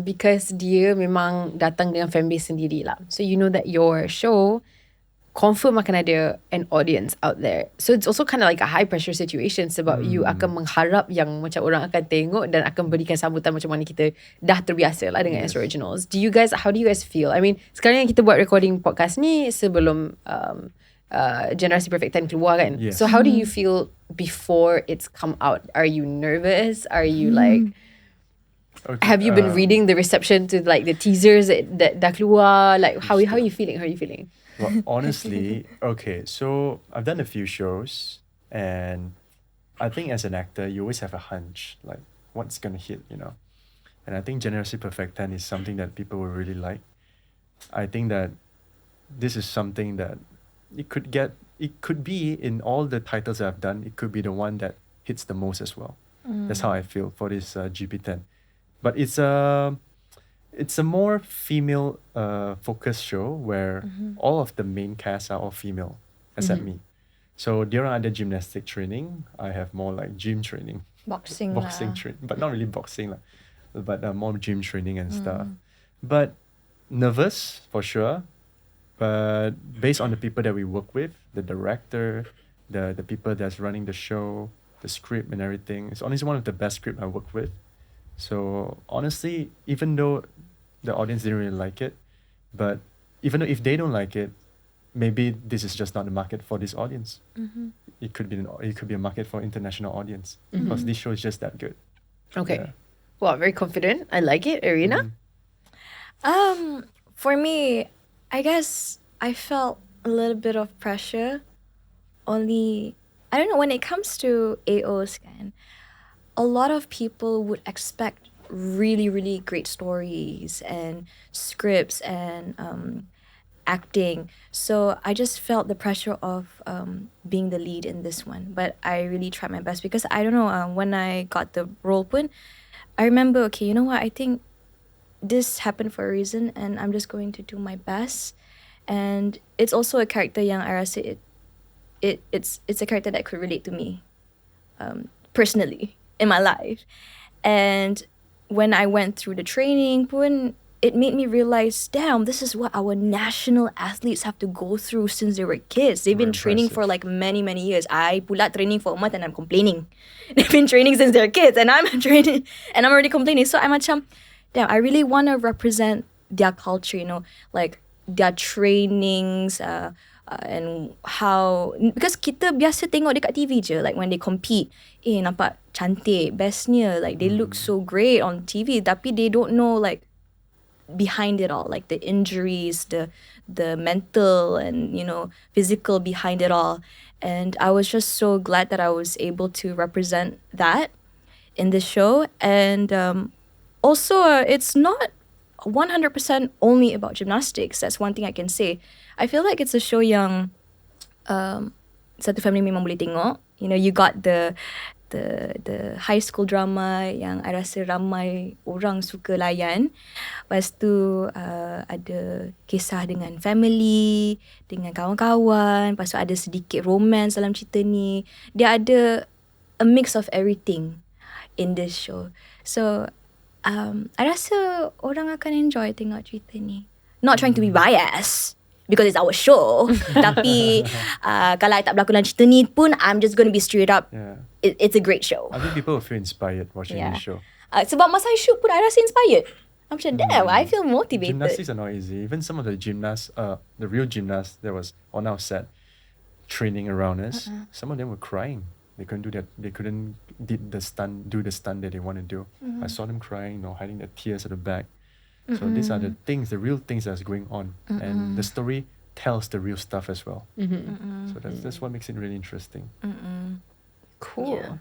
because dia memang datang dengan fanbase sendiri lah. So you know that your show confirm akan ada an audience out there. So it's also kind of like a high pressure situation sebab you akan mengharap yang macam orang akan tengok dan akan berikan sambutan macam mana kita dah terbiasa lah dengan Astro Originals. How do you guys feel? I mean, sekarang yang kita buat recording podcast ni sebelum Generasi Perfect 10 keluar kan? Yes. So how do you feel before it's come out? Are you nervous? Are you like... Okay, have you been reading the reception to like the teasers that dah keluar? Like how are you feeling? Well, honestly, okay, so I've done a few shows and I think as an actor, you always have a hunch, like what's going to hit, And I think Generasi Perfect 10 is something that people will really like. I think that this is something that it could be in all the titles that I've done, it could be the one that hits the most as well. That's how I feel for this GP10. But it's a more female focused show where all of the main cast are all female except me. So diorang ada gymnastic training. I have more like gym training. Boxing training. But not really boxing lah. But more gym training and stuff. But nervous for sure. But based on the people that we work with, the director, the people that's running the show, the script and everything, it's honestly one of the best script I worked with. So honestly, even though the audience didn't really like it, but even though if they don't like it, maybe this is just not the market for this audience. It could be a market for international audience because this show is just that good. Okay. Yeah. Well, very confident. I like it. Arena? For me, I guess I felt a little bit of pressure. Only, I don't know, when it comes to AOs, a lot of people would expect really, really great stories and scripts and acting. So I just felt the pressure of being the lead in this one. But I really tried my best because I don't know, when I got the role pun, I remember, okay, you know what, I think this happened for a reason and I'm just going to do my best. And it's also a character yang I rasa it's a character that could relate to me personally in my life. And when I went through the training pun, it made me realize, damn, this is what our national athletes have to go through since they were kids. They've been training for like many, many years. I pula training for a month and I'm complaining. They've been training since they're kids and I'm training and I'm already complaining. So I'm macam, damn, I really want to represent their culture, you know, like their trainings, and how, because kita biasa tengok dekat TV je, like when they compete, nampak cantik, bestnya, like they look so great on TV, tapi they don't know like behind it all, like the injuries, the mental and, you know, physical behind it all. And I was just so glad that I was able to represent that in this show. And also, it's not 100% only about gymnastics. That's one thing I can say. I feel like it's a show yang satu family memang boleh tengok. You know, you got the high school drama yang I rasa ramai orang suka layan. Lepas tu ada kisah dengan family, dengan kawan-kawan. Lepas tu ada sedikit romance dalam cerita ni. Dia ada a mix of everything in this show. So I rasa orang akan enjoy tengok cerita ni. Not trying to be biased because it's our show. Tapi kalau I tak berlakon dalam cerita ni pun, I'm just going to be straight up. Yeah. It's a great show. I think people will feel inspired watching this show. Sebab masa I shoot pun I rasa inspired. I'm macam, damn, I feel motivated. Gymnastics are not easy. Even some of the gymnasts, the real gymnasts that was on our set training around us, some of them were crying. They couldn't do that. They couldn't do the stunt that they want to do. I saw them crying, hiding their tears at the back. So these are the things, the real things that's going on, and the story tells the real stuff as well. So that's what makes it really interesting. Cool. Yeah.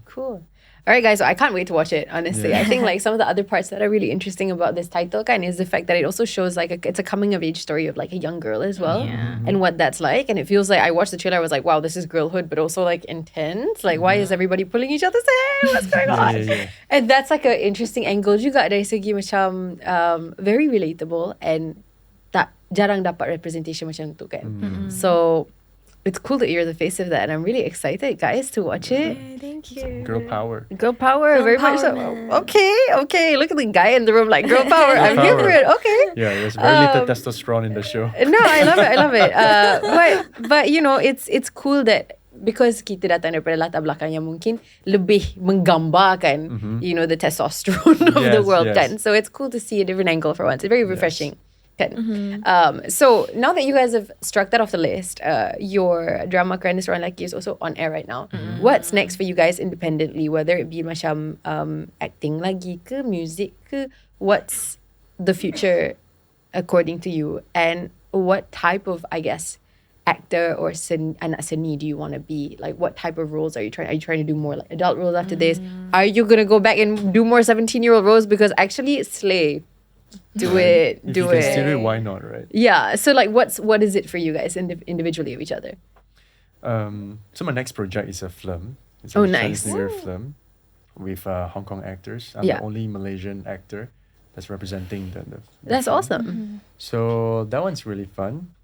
Cool. All right, guys. So I can't wait to watch it, honestly. I think like some of the other parts that are really interesting about this title kind is the fact that it also shows like it's a coming of age story of like a young girl as well, and what that's like. And it feels like I watched the trailer, I was like, wow, this is girlhood, but also like intense. Like, why is everybody pulling each other's hair? What's going on? And that's like an interesting angle juga dari segi macam very relatable, and tak jarang dapat representation macam tu kan. So it's cool that you're the face of that, and I'm really excited, guys, to watch it. Thank you. Girl power. Girl power, very much so. Okay. Look at the guy in the room, like girl power. I'm here for it. Okay. Yeah, there's very little testosterone in the show. No, I love it. But you know, it's cool that because kita datang daripada latar belakang yang mungkin lebih menggambarkan, you know, the testosterone of the world kan. So it's cool to see a different angle for once. It's very refreshing. So now that you guys have struck that off the list, your drama Kerana Seorang Lelaki is also on air right now. What's next for you guys independently, whether it be macam acting lagi ke, music ke? What's the future according to you, and what type of, I guess, actor or anak seni do you want to be? Like, what type of roles are you trying to do? More like adult roles after this? Are you gonna go back and do more 17-year-old roles? Because actually slay. Do it. If you can still do it, why not, right? Yeah. So like, what is it for you guys individually of each other? So my next project is a film. It's Oh, a nice. Chinese New Year film with Hong Kong actors. I'm the only Malaysian actor that's representing the That's film. awesome. So that one's really fun,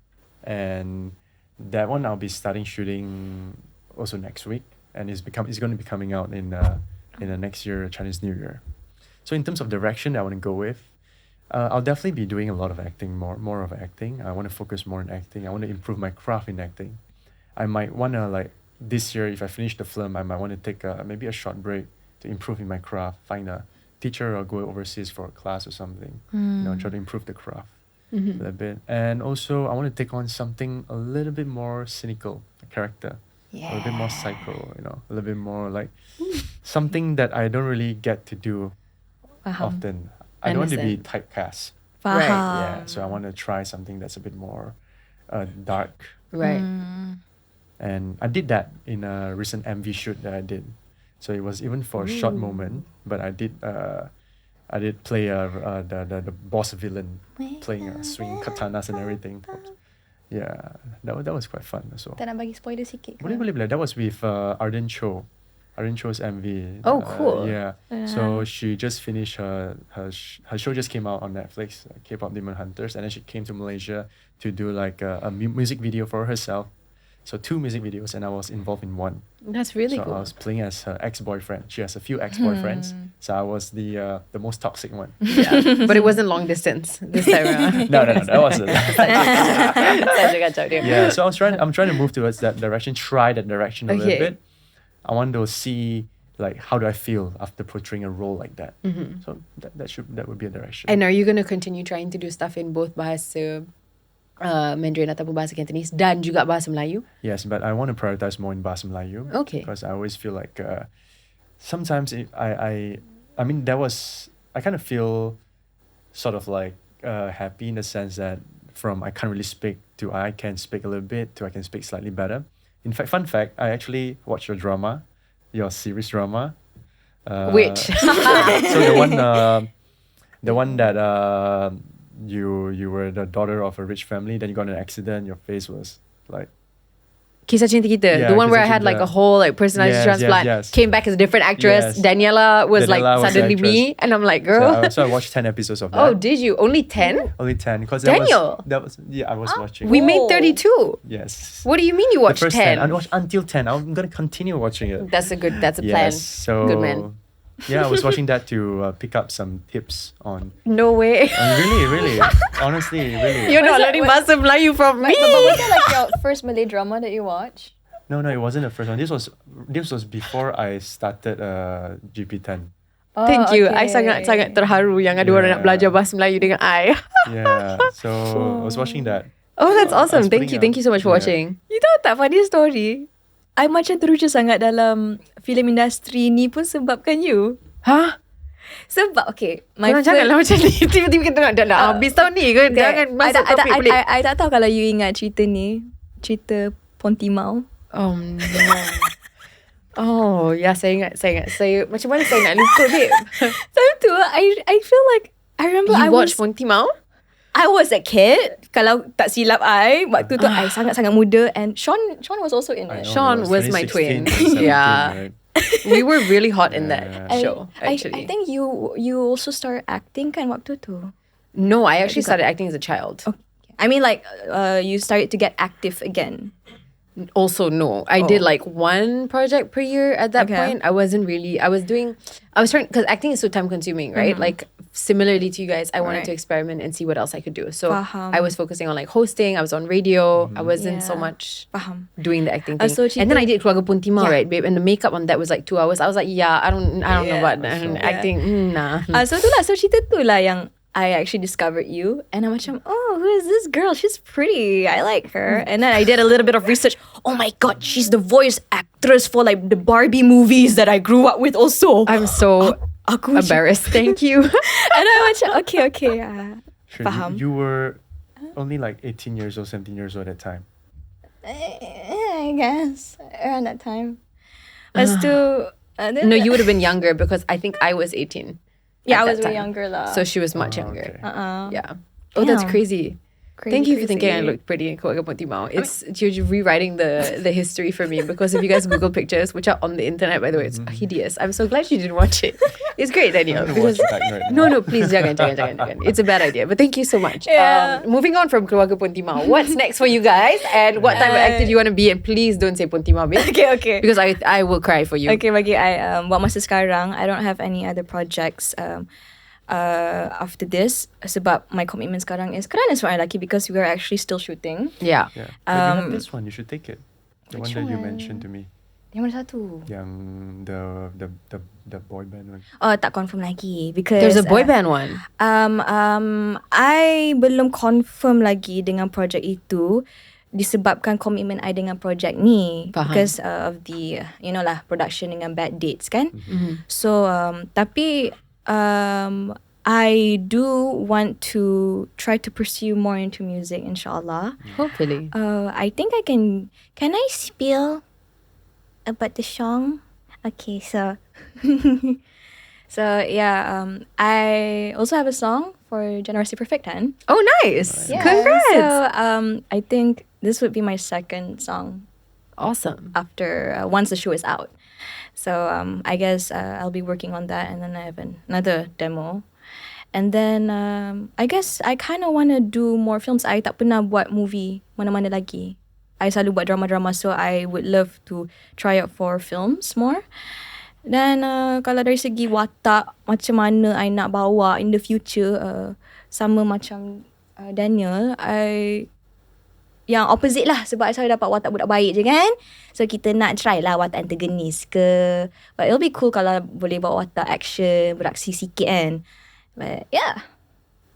and that one I'll be starting shooting also next week, and it's going to be coming out in the next year, Chinese New Year. So in terms of direction I want to go with, I'll definitely be doing a lot of acting, more of acting. I want to focus more on acting. I want to improve my craft in acting. I might want to, like, this year, if I finish the film, I might want to take maybe a short break to improve in my craft, find a teacher or go overseas for a class or something. You know, try to improve the craft a little bit. And also, I want to take on something a little bit more cynical, a character. A little bit more psycho, you know, a little bit more like something that I don't really get to do often. I don't want to be typecast. Right. Yeah, so I want to try something that's a bit more dark. Right. And I did that in a recent MV shoot that I did. So it was even for a short moment, but I did play the boss villain, playing swinging katanas and everything. Yeah, that was quite fun as well. Tak nak bagi spoiler sikit ke? Boleh. That was with Arden Cho. Arden Cho's MV. Oh, cool. Yeah. So she just finished her show just came out on Netflix, K-pop Demon Hunters, and then she came to Malaysia to do like a music video for herself. So 2 music videos, and I was involved in one. That's really So cool. I was playing as her ex-boyfriend. She has a few ex-boyfriends, so I was the most toxic one. Yeah. But it wasn't long distance this time around. No, that wasn't. Yeah. Yeah, so I'm trying to move towards that direction, try that direction a little bit. I want to see like how do I feel after portraying a role like that. So that would be a direction. And are you going to continue trying to do stuff in both bahasa Mandarin ataupun bahasa Cantonese dan juga bahasa Melayu? Yes, but I want to prioritize more in bahasa Melayu. Okay. Because I always feel like sometimes I mean I kind of feel sort of like happy in the sense that from I can't really speak to I can speak a little bit to I can speak slightly better. In fact, fun fact, I actually watched your drama, your series drama. Which? So the one that you were the daughter of a rich family, then you got in an accident, your face was like... Kisah Cinta Kita, Yeah, the one where I Kisah had like Cinta. a whole like personality Yes, transplant, yes. came back as a different actress. Yes. Daniela was like Daniela was the suddenly me, and I'm like, girl. So I watched 10 episodes of that. Oh, did you? Only 10? Only 10 because Daniel! that was I was watching. We made Oh. 32. Yes. What do you mean you The watched first 10? 10. I watched until 10. I'm going to continue watching it. That's a plan. Yes. So Good man. Yeah, I was watching that to pick up some tips on. No way. Really, honestly, really. You're not Was that- learning bahasa Melayu from me. But was that like your first Malay drama that you watched? No, it wasn't the first one. This was before I started GP10. Oh, Thank you. I okay. sangat terharu yang ada orang nak Yeah. belajar bahasa Melayu dengan I. Yeah. So I was watching that. Oh, that's I awesome. was Thank putting you so much for yeah. watching. You tahu tak funny story? I macam teruja sangat dalam filem industri ni pun sebabkan you. Hah? Sebab okay, my Korang janganlah macam ni. Tiba-tiba kita nak habis tahun ni ke? Jangan masuk topik pelik. I tak tahu kalau you ingat cerita ni. Cerita Pontimau. Oh no. Oh, ya, saya ingat. Macam mana saya nak lupa, babe? Time tu, I feel like I remember You I watched was Pontimau? I was a kid. Kalau tak silap I, waktu tu I sangat-sangat muda, and Sean was also in I it. know, Sean it was my 2016, twin. 2017, Yeah. right? We were really hot in that Yeah. show, actually. I think you also started acting kan waktu tu. No, I actually started acting as a child. I mean like you started to get active again. Also, no. I did like one project per year at that Okay. point. I was trying, because acting is so time consuming, right? Like, similarly to you guys, I wanted Right. to experiment and see what else I could do. So Faham. I was focusing on like hosting. I was on radio. I wasn't so Yeah. much Faham. doing the acting thing. So And then cerita- I did Keluarga Puntima, Yeah. right, babe? And the makeup on that was like 2 hours. I was like, yeah, I don't know Yeah. about So- acting. Nah. So cerita tu lah yang I actually discovered you, and I'm macam, oh, who is this girl? She's pretty. I like her. And then I did a little bit of research. Oh my god, she's the voice actress for like the Barbie movies that I grew up with also. I'm so Aku macam- embarrassed. Thank you. And I macam, okay. Sure, Faham. you were only like 18 years old, 17 years old at that time. I guess around that time. Lepas tu, No, you would have been younger because I think I was 18. Yeah, at I was that way time. younger lah. So she was much Oh, younger. okay. Yeah. Oh, that's Damn. crazy. Thank you for thinking I crazy. looked pretty in Keluarga Pontimau. It's you're rewriting the history for me, because if you guys Google pictures, which are on the internet by the way, it's hideous. I'm so glad you didn't watch it. It's great, Daniel. I'm gonna watch Because it back right now. no, please, jangan. It's a bad idea. But thank you so much. Yeah. Moving on from Keluarga Pontimau, what's next for you guys? And what type of actor do you want to be? And please don't say Pontimau, babe. Okay. Because I will cry for you. Okay, bagi I, buat masa sekarang, I don't have any other projects after this sebab my commitment sekarang is kerana seorang lelaki, because we are actually still shooting. Yeah. Yeah. But you have this one. You should take it. The one Which that you one? mentioned to me. Yang mana satu? Yang the boy band one. Oh, tak confirm lagi because There's a boy band one. I belum confirm lagi dengan project itu disebabkan komitmen I dengan project ni. Faham. Because of the production dengan bad dates kan. So tapi I do want to try to pursue more into music, inshallah. Hopefully. I think I can I spill about the song? Okay, so yeah, I also have a song for Generasi Perfectan. Oh, nice. Yeah, Congrats. So I think this would be my second song Awesome. after once the show is out. So I guess I'll be working on that, and then I have another demo. And then I guess I kind of want to do more films. I tak pernah buat movie mana-mana lagi. I selalu buat drama-drama, so I would love to try out for films more. Dan kalau dari segi watak, macam mana I nak bawa in the future, sama macam Daniel, yang opposite lah, sebab I selalu dapat watak budak baik je kan. So kita nak try lah watak antagonis ke. But it'll be cool kalau boleh bawa watak action, beraksi sikit kan. But yeah,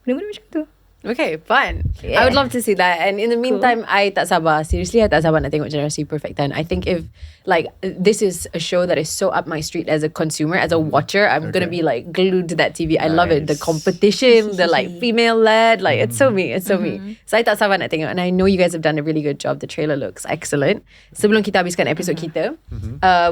benda-benda macam tu. Okay, fun. Yeah. I would love to see that. And in the meantime, I tak sabar. Seriously, I tak sabar nak tengok Generasi Perfectan. I think if, like, this is a show that is so up my street as a consumer, as a watcher, I'm gonna be, like, glued to that TV. I love it. The competition, the, like, female-led, like, it's so me. It's so me. So, I tak sabar nak tengok. And I know you guys have done a really good job. The trailer looks excellent. Sebelum kita habiskan episode kita,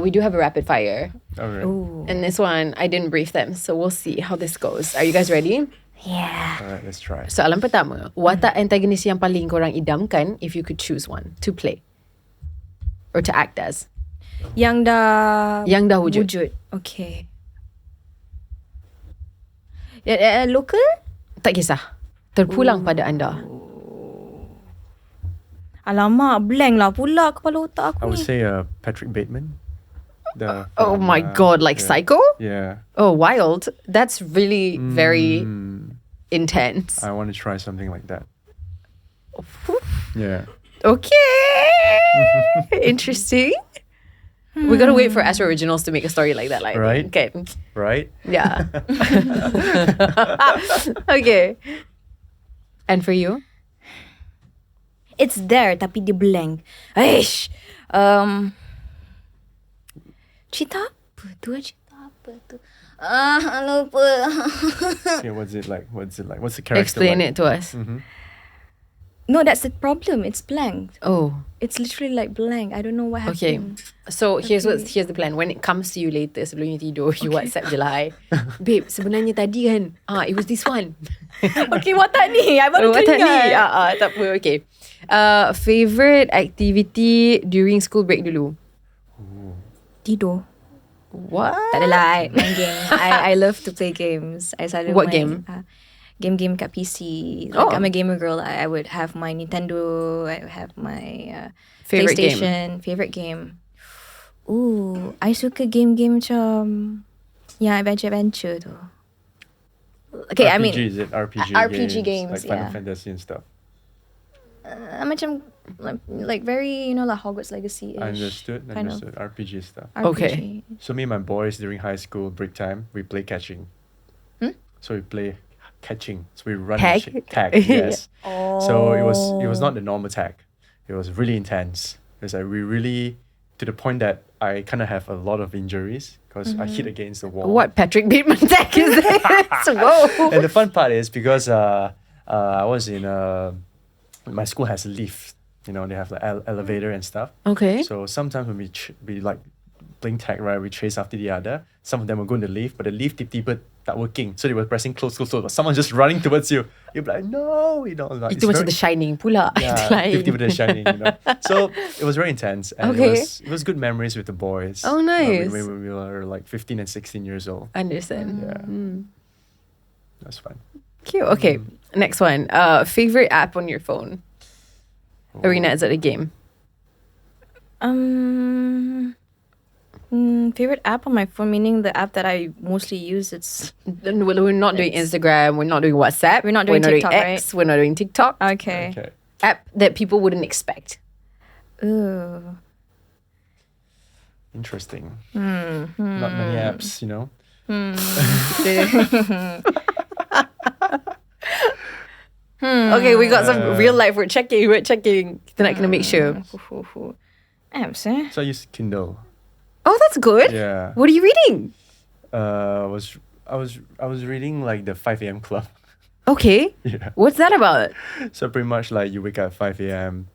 we do have a rapid fire. Alright. And this one, I didn't brief them. So, we'll see how this goes. Are you guys ready? Yeah. Alright, let's try. Soalan pertama, watak antagonis yang paling korang idamkan if you could choose one to play or to act as? Yang dah wujud. Okay. Local? Tak kisah. Terpulang pada anda. Alamak, blank lah pula kepala otak I aku would ni. say Patrick Bateman. Oh my god, like Psycho? Yeah. Oh, wild. That's really very intense. I want to try something like that. Yeah. Okay. Interesting. We gotta wait for Astro Originals to make a story like that. Like, Right. Okay. Right? Yeah. Okay. And for you? It's there tapi dia blank. Aish. Cerita apa tu? Lupa. Yeah, what's it like? What's the character Explain like? it to us. No, that's the problem. It's blank. Oh. It's literally like blank. I don't know what Okay. happened. So here's the plan. When it comes to you later, sebelum you tidur, you WhatsApp je lah. Babe, sebenarnya tadi kan, it was this one. Okay, watak ni. I baru Watak ni. teringat. Tak apa, okay. Favorite activity during school break dulu? Tidur. What? Tak adalah, main game. I love to play games. I selalu What main, game? Game kat PC. Like, I'm a gamer girl. I would have my Nintendo. I would have my Favorite PlayStation. Favorite game. Ooh, I suka game-game macam yang adventure tu. Okay, RPG, I mean is it RPG RPG games games, like Final yeah. Fantasy and stuff? macam like very, you know, like Hogwarts Legacy-ish. Understood. Kind of RPG stuff. RPG. Okay. So me and my boys during high school break time, we play catching. So we play catching. So we run Tag? tag, yes. So it was Oh. not the normal tag. It was really intense. It's like we really, to the point that I kind of have a lot of injuries because I hit against the wall. What Patrick Bateman tag is this? Whoa. And the fun part is because I was in my school has a lift. You know, they have the elevator and stuff. Okay. So sometimes when we like playing tag, right, we chase after the other. Some of them will go in the lift, but the lift tiba-tiba tak working. So they were pressing close. But someone just running towards you. You'll be like, no, you know. Like, Itu macam The Shining pula. yeah, Itu lain. tiba-tiba The Shining, you know. So it was very intense. And Okay. it was good memories with the boys. Oh, nice. When we were like 15 and 16 years old. Understand. Yeah. That's fun. Cute. Okay. Next one. Favorite app on your phone? Arena, is it a game? Favorite app on my phone, meaning the app that I mostly use. It's We're not doing Instagram. We're not doing WhatsApp. We're not doing TikTok, X. We're not doing TikTok. okay. App that people wouldn't expect. Ooh. Interesting. Not many apps, you know. Okay, we got some real life. We're checking. Kita nak kena make sure. Apps, eh? So I use Kindle. Oh, that's good. Yeah. What are you reading? I was reading like the 5 a.m. Club. Okay. Yeah. What's that about? So pretty much like you wake up at 5 a.m.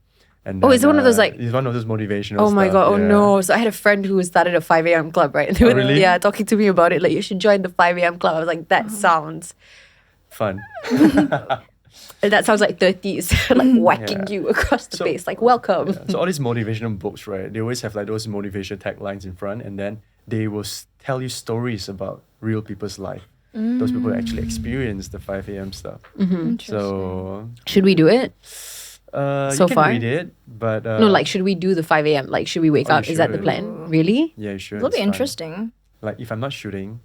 and Oh, is it one of those, like- It's one of those motivational. Oh my stuff, god. Oh yeah. no. So I had a friend who started a 5 a.m. club, right? And they were, really? yeah, talking to me about it. Like, you should join the 5 a.m. club. I was like, that sounds Fun. like 30s, like whacking Yeah. you across the So- face. Like, welcome. Yeah. So all these motivational books, right? They always have like those motivation taglines in front, and then they will tell you stories about real people's life. Those people actually experience the 5 a.m. stuff. So Should we do it? So you can far? read it, but No, like, should we do the 5 a.m.? Like, should we wake Oh, up? Is that the should. plan? Really? yeah, you should. It'll be it's fine. interesting. Like if I'm not shooting,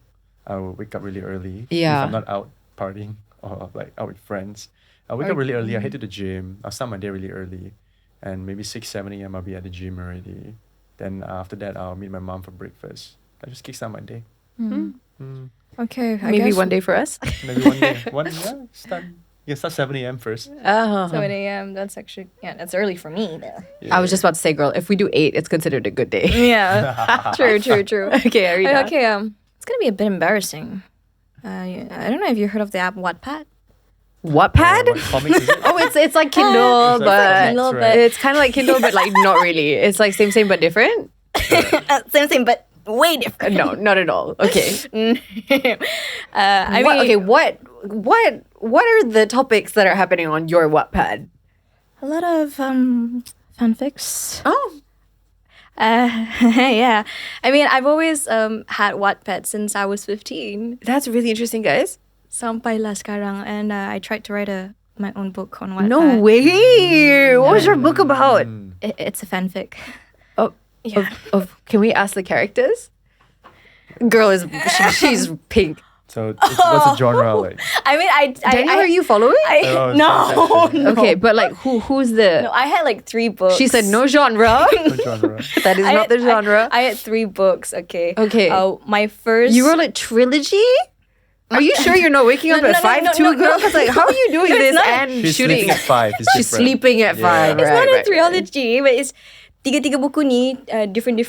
I will wake up really early. Yeah. If I'm not out partying or like out with friends, I'll wake up really early. I head to the gym. I'll start my day really early, and maybe 6-7 a.m. I'll be at the gym already. Then after that, I'll meet my mom for breakfast. I just kickstart my day. Okay, I Maybe guess one day for us. Maybe one day. Start. You can start 7 a.m. first. 7 a.m. That's actually that's early for me. Though. I was just about to say, girl, if we do 8, it's considered a good day. Yeah, true. Okay, Arena. Okay, it's gonna be a bit embarrassing. I don't know if you heard of the app Wattpad. Wattpad? What comics is it? Oh, it's like Kindle, It's like but Kindle, right. it's kind of like Kindle, but like not really. It's like same but different. Same, but way different. No, not at all. Okay. I mean, What are the topics that are happening on your Wattpad? a lot of fanfics. Oh, Yeah. I mean, I've always had Wattpad since I was 15. that's really interesting, guys. Sampailah sekarang, and I tried to write my own book on Wattpad. No way. What was your book about? It's a fanfic. Oh, Yeah. can we ask the characters? Girl is she's pink. So what's the genre like? I mean, Daniel, are you following? Oh, No. Okay, but like who's the? No, I had like 3 books. She said no genre. What genre? That is not the genre. I had 3 books. Okay. Okay. My first. You wrote a trilogy? Are you sure you're not waking up No, at no, 5 no, too, no, girl? no. Because like, how are you doing this not. and She's shooting? sleeping at 5. It's She's different. sleeping at 5. Yeah. It's not a right. trilogy, but it's tiga buku ni different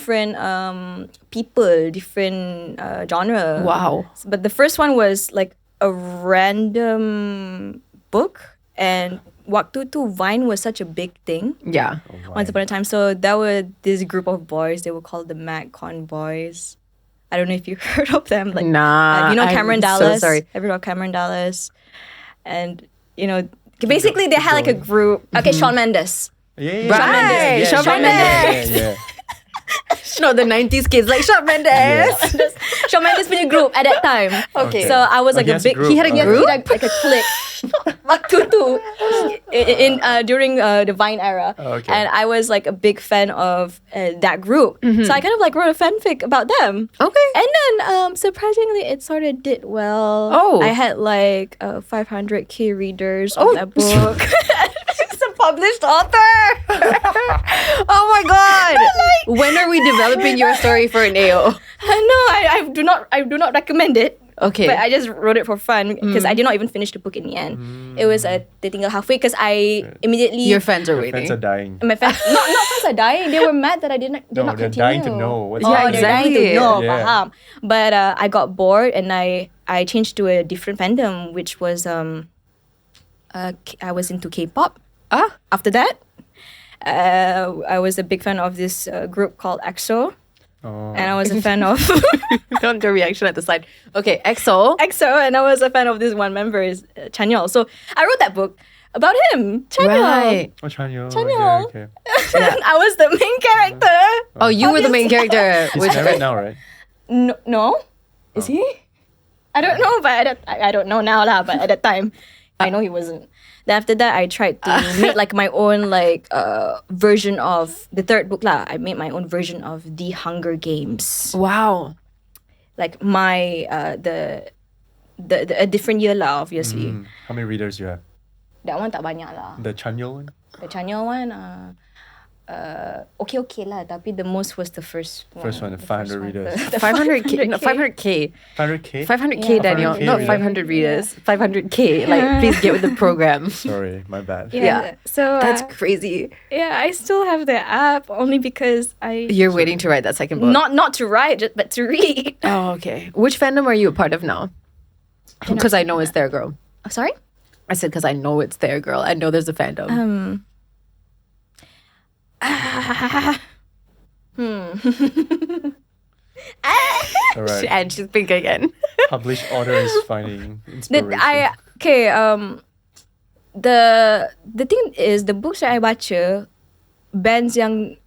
people, different genre. Wow. But the first one was like a random book, and waktu tu Vine was such a big thing. Yeah. Once upon a time, so there were this group of boys. They were called the MacCon Boys. I don't know if you heard of them. Like, Nah, you know I'm Cameron so Dallas. sorry. Have you heard of Cameron Dallas? And basically they had like a group. Okay, Shawn Mendes. Yeah, Right, Shawn Mendes. Yeah. Not the 90s kids like Shawn Mendes. Shawn Mendes punya group at that time. Okay. So I was like he a has a big. group. He had a Okay. group? Like a clique. Waktu tu, during the Vine era, Okay. and I was like a big fan of that group. So I kind of like wrote a fanfic about them. Okay. And then surprisingly, it sort of did well. Oh. I had like 500K readers of that book. She's a published author. Oh my god. When are we developing your story for an AO? No, I do not recommend it. Okay. But I just wrote it for fun because I did not even finish the book in the end. It was tinggal halfway because I immediately Your fans are Your waiting. fans are dying. my fans not fans are dying. They were mad that I did not No, not they're continue. dying to know what's Yeah, They're dying exactly. to know. Yeah. Faham. But I got bored and I changed to a different fandom, which was I was into K-pop. Ah. After that, I was a big fan of this group called EXO. Oh. And I was a fan of Don't do a reaction at the side. Okay, EXO. EXO, and I was a fan of this one member, is Chanyeol. So I wrote that book about him, Chanyeol. Right. Oh, Chanyeol. Chanyeol. Okay. I was the main character. Oh, you were the main character. He's married now, right? No? Is he? I don't know, but I don't know now lah. But at that time, I know he wasn't. Then after that, I tried to make like my own like version of the third book lah. I made my own version of the Hunger Games. Wow. Like my the a different year lah, obviously. How many readers you have? That one tak banyak lah. The Chanyeol one? The Chanyeol one, okay lah. Tapi the most was the first one. First one, the 500 readers. The 500K. No, 500K. 500K? 500K, Yeah, Daniel. 500K, Not really? 500 readers. 500K. Like, please get with the program. Sorry, my bad. Yeah. So That's crazy. yeah, I still have the app only because You're waiting to write that second book. not to write, but to read. Oh, okay. Which fandom are you a part of now? Because I know it's there, girl. Sorry. I said because I know it's there, girl. I know there's a fandom. All right. And she's pink again. Published author is finding inspiration. The thing is, the books that I baca, bands yang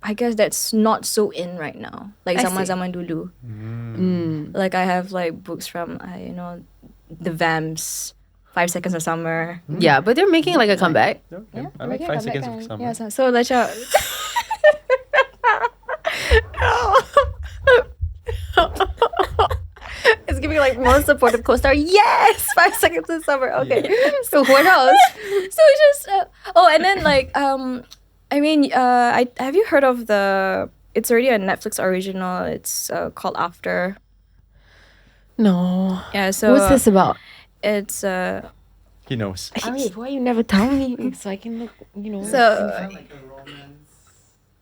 I guess that's not so in right now. Like I see. zaman-zaman dulu. Like I have like books from the Vamps, 5 Seconds of Summer. Yeah, but they're making like a comeback. Okay. I like 5 seconds of summer. Yeah, so let's It's giving like most supportive co-star. Yes, 5 seconds of summer. Okay. So what else? so just and then like have you heard of it's already a Netflix original. It's called After. No. Yeah, so What's this about? It's He knows. Why you never tell me so I can look, so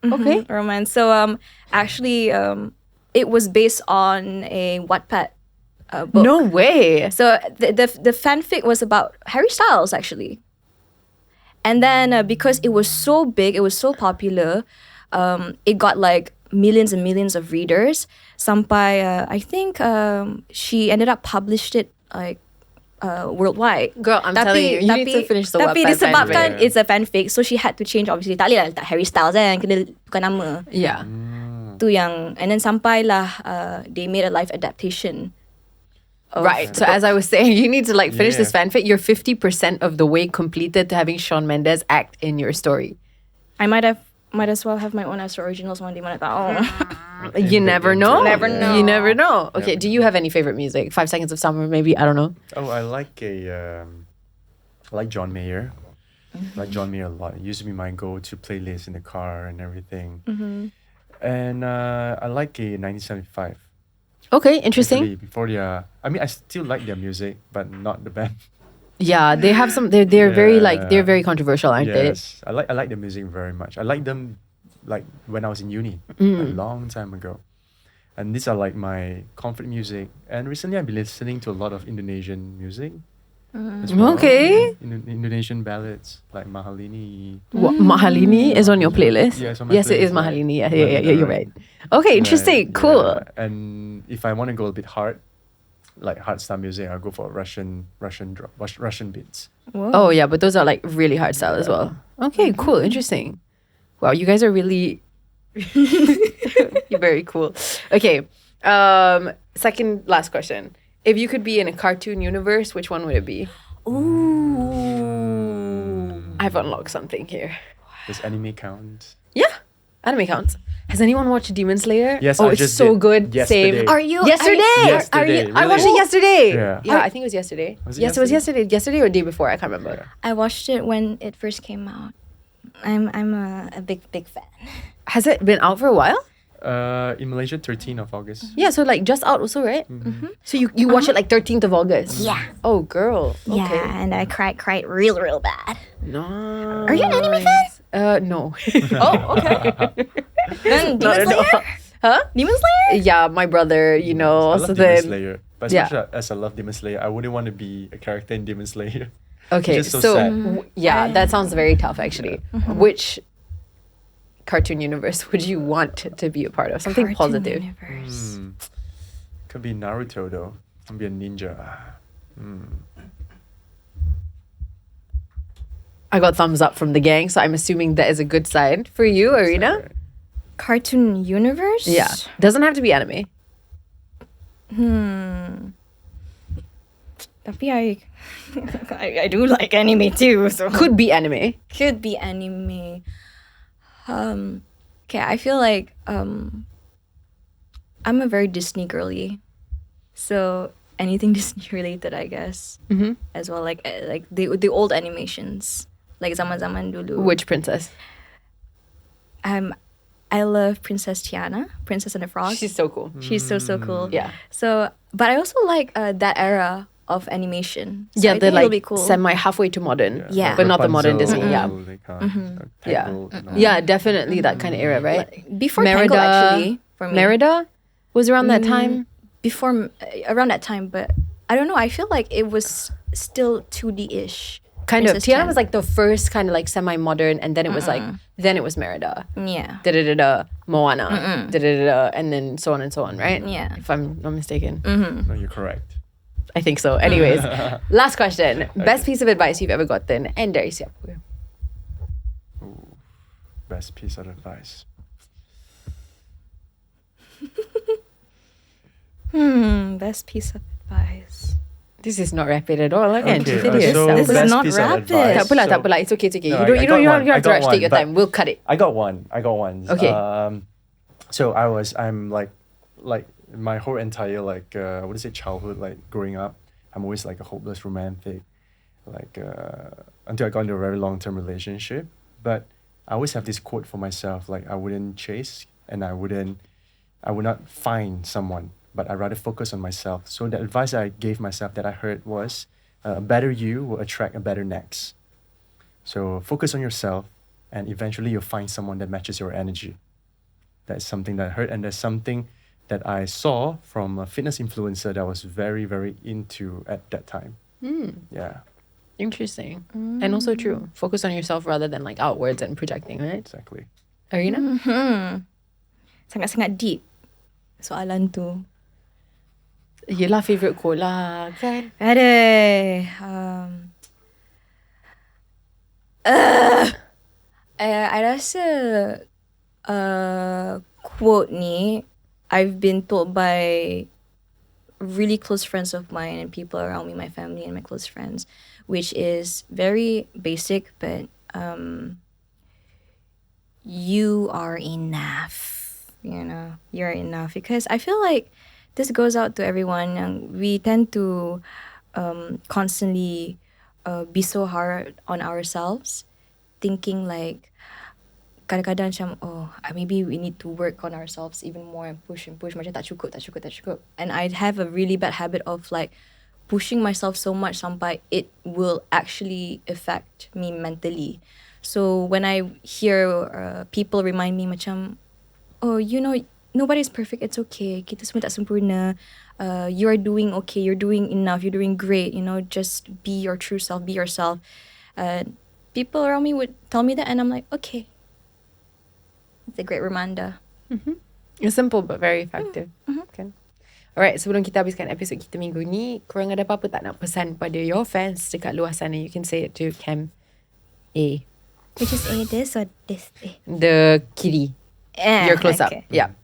okay. romance. So actually it was based on a Wattpad book. No way. So the fanfic was about Harry Styles actually. And then because it was so big, it was so popular, it got like millions and millions of readers. Sampai I think she ended up published it like worldwide. Girl, I'm telling you, you need to finish the Tapi Wattpad disebabkan fanfic. it's a fanfic, so she had to change. Obviously, tak boleh lah letak Harry Styles kena tukar nama. Yeah. Tu yang, and then sampailah they made a live adaptation. Right. So as I was saying, you need to like finish this fanfic. You're 50% of the way completed to having Shawn Mendes act in your story. I might as well have my own Astro Originals one day. Mana tahu. You never know. Never know. You never know. Okay, do you have any favorite music? 5 Seconds of Summer, maybe? I don't know. Oh, I like I like John Mayer. I like John Mayer a lot. It used to be my go-to playlist in the car and everything. And I like a 1975. Okay, interesting. Actually, before I still like their music, but not the band. Yeah, they have some. They're very like they're very controversial, aren't Yes, I like their music very much. I like them like when I was in uni, a long time ago. And these are like my comfort music. And recently I've been listening to a lot of Indonesian music as well. Okay. Indonesian ballads like Mahalini. What, Mahalini is on your playlist? Yeah, it's on my yes, it is playlist, right? Mahalini. Yeah, you're right. Okay, interesting. Right, Cool. yeah. And if I want to go a bit hard, like hard style music, I'll go for Russian beats. Whoa. Oh yeah, but those are like really hard style as well. Okay, cool, interesting. Wow, you guys are really you're very cool. Okay, second last question. If you could be in a cartoon universe, which one would it be? Ooh. I've unlocked something here. Does anime count? Yeah, anime counts. Has anyone watched Demon Slayer? Yes, oh, I it's just so did good. yesterday. Same. Are you Yesterday. Yesterday. I watched it Really? yesterday. Yeah. I think it was yesterday. Was it Yes, it was yesterday. Yesterday or day before, I can't remember. I watched it when it first came out. I'm a big fan. Has it been out for a while? In Malaysia, 13th of August. Yeah, so like just out also, right? So you watch it like 13th of August? Yeah. Oh, girl. Yeah, Okay. and I cried real bad. No. Are you an anime fan? No. Oh, okay. Then Demon Slayer? Huh? Demon Slayer? Yeah, my brother, I so love Demon then... Slayer. But Yeah. as much as I love Demon Slayer, I wouldn't want to be a character in Demon Slayer. Okay, It's just so sad. Yeah, that sounds very tough actually. Which cartoon universe would you want to be a part of? Something Cartoon positive. Universe. Could be Naruto though. I'll be a ninja. I got thumbs up from the gang, so I'm assuming that is a good sign for you, Arena. Cartoon Universe? Yeah, doesn't have to be anime. Tapi I do like anime too, so Could be anime. could be anime. Okay, I feel like I'm a very Disney girly, so anything Disney related, I guess, as well. Like the old animations, like zaman dulu. Which princess? I love Princess Tiana, Princess and the Frog. She's so cool. She's so cool. Yeah. So, but I also like that era of animation. So Yeah, I they're think it'll like be cool. semi halfway to modern. Yeah. But not the modern Disney. Yeah. Yeah. Yeah, definitely that kind of era, right? Before Tangled, actually, for me. Merida was around that time. Before, around that time, but I don't know. I feel like it was still 2D-ish. Kind of. Princess Tiana Chen. was like the first kind of like semi-modern, and then it was like, then it was Merida. Yeah. Da-da-da-da, Moana. Da-da-da-da, and then so on and so on, right? Yeah. If I'm not mistaken. No, you're correct. I think so. Anyways, last question. Best piece of advice you've ever gotten, and dari siapa? Best piece of advice. Best piece of advice. This is not rapid at all, kan? Okay, Cerita dia. so This is best not piece of rapid. advice. Tak apalah, So- tak apalah. It's okay, it's okay. No, You don't have to rush. one, Take your but time. We'll cut it. I got one. Okay. So I'm like my whole entire childhood, like growing up, I'm always like a hopeless romantic, like until I got into a very long-term relationship. But I always have this quote for myself, like I wouldn't chase and I would not find someone, but I rather focus on myself. So the advice I gave myself that I heard was, a better you will attract a better next. So focus on yourself, and eventually you'll find someone that matches your energy. That's something that I heard, and there's something that I saw from a fitness influencer that I was very, very into at that time. Yeah, Interesting. And also true. Focus on yourself rather than like outwards and projecting, right? exactly. Arena? Sangat-sangat deep soalan tu. Yelah favourite quote lah, kan? I rasa quote ni I've been told by really close friends of mine and people around me, my family and my close friends, which is very basic, but you are enough. You know, you're enough. Because I feel like this goes out to everyone. We tend to constantly be so hard on ourselves, thinking like kadang-kadang macam, maybe we need to work on ourselves even more and push macam tak cukup. And I have a really bad habit of like pushing myself so much sampai it will actually affect me mentally. So when I hear people remind me macam, you know, nobody's perfect, it's okay, kita semua tak sempurna, you are doing okay, you're doing enough, you're doing great, you know, just be your true self, be yourself. People around me would tell me that and I'm like, okay, it's a great reminder. It's simple but very effective. Kan? Alright, sebelum kita habiskan episod kita minggu ni, korang ada apa-apa tak nak pesan pada your fans dekat luar sana? You can say it to Cam A. Which is this or this? The kiri. Your close up. Okay. Yeah.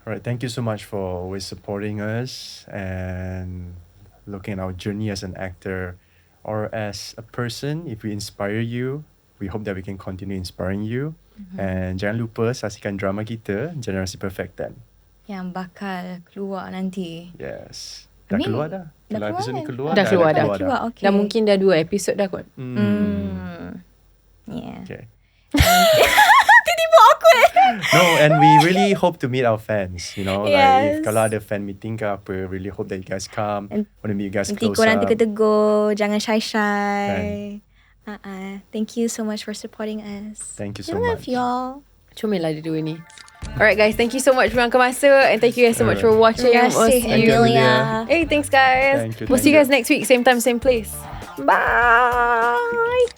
All right, thank you so much for always supporting us and looking at our journey as an actor or as a person. If we inspire you, we hope that we can continue inspiring you. And jangan lupa saksikan drama kita, Generasi Perfectan. Yang bakal keluar nanti. Yes. Dah Ni, keluar dah. dah Kalau keluar episod ni kan? keluar. Dah keluar dah. Okay. Dah mungkin dah 2 episod dah kot. Yeah. Okay. Tiba-tiba awkward. No, and we really hope to meet our fans. You know, like Yes. if kalau ada fan meeting ke apa, really hope that you guys come. And Want to meet you guys Nanti close korang up. tegur-tegur, jangan shy-shy. Thank you so much for supporting us. Thank you so I love much. y'all. Comel lah dia dua ni. Alright guys, thank you so much meluangkan masa and thank you guys so much for watching. Terima We'll kasih, see Thank you, you. Amelia. Hey, thanks guys. Thank you, We'll see you thank guys next week, same time, same place. Bye.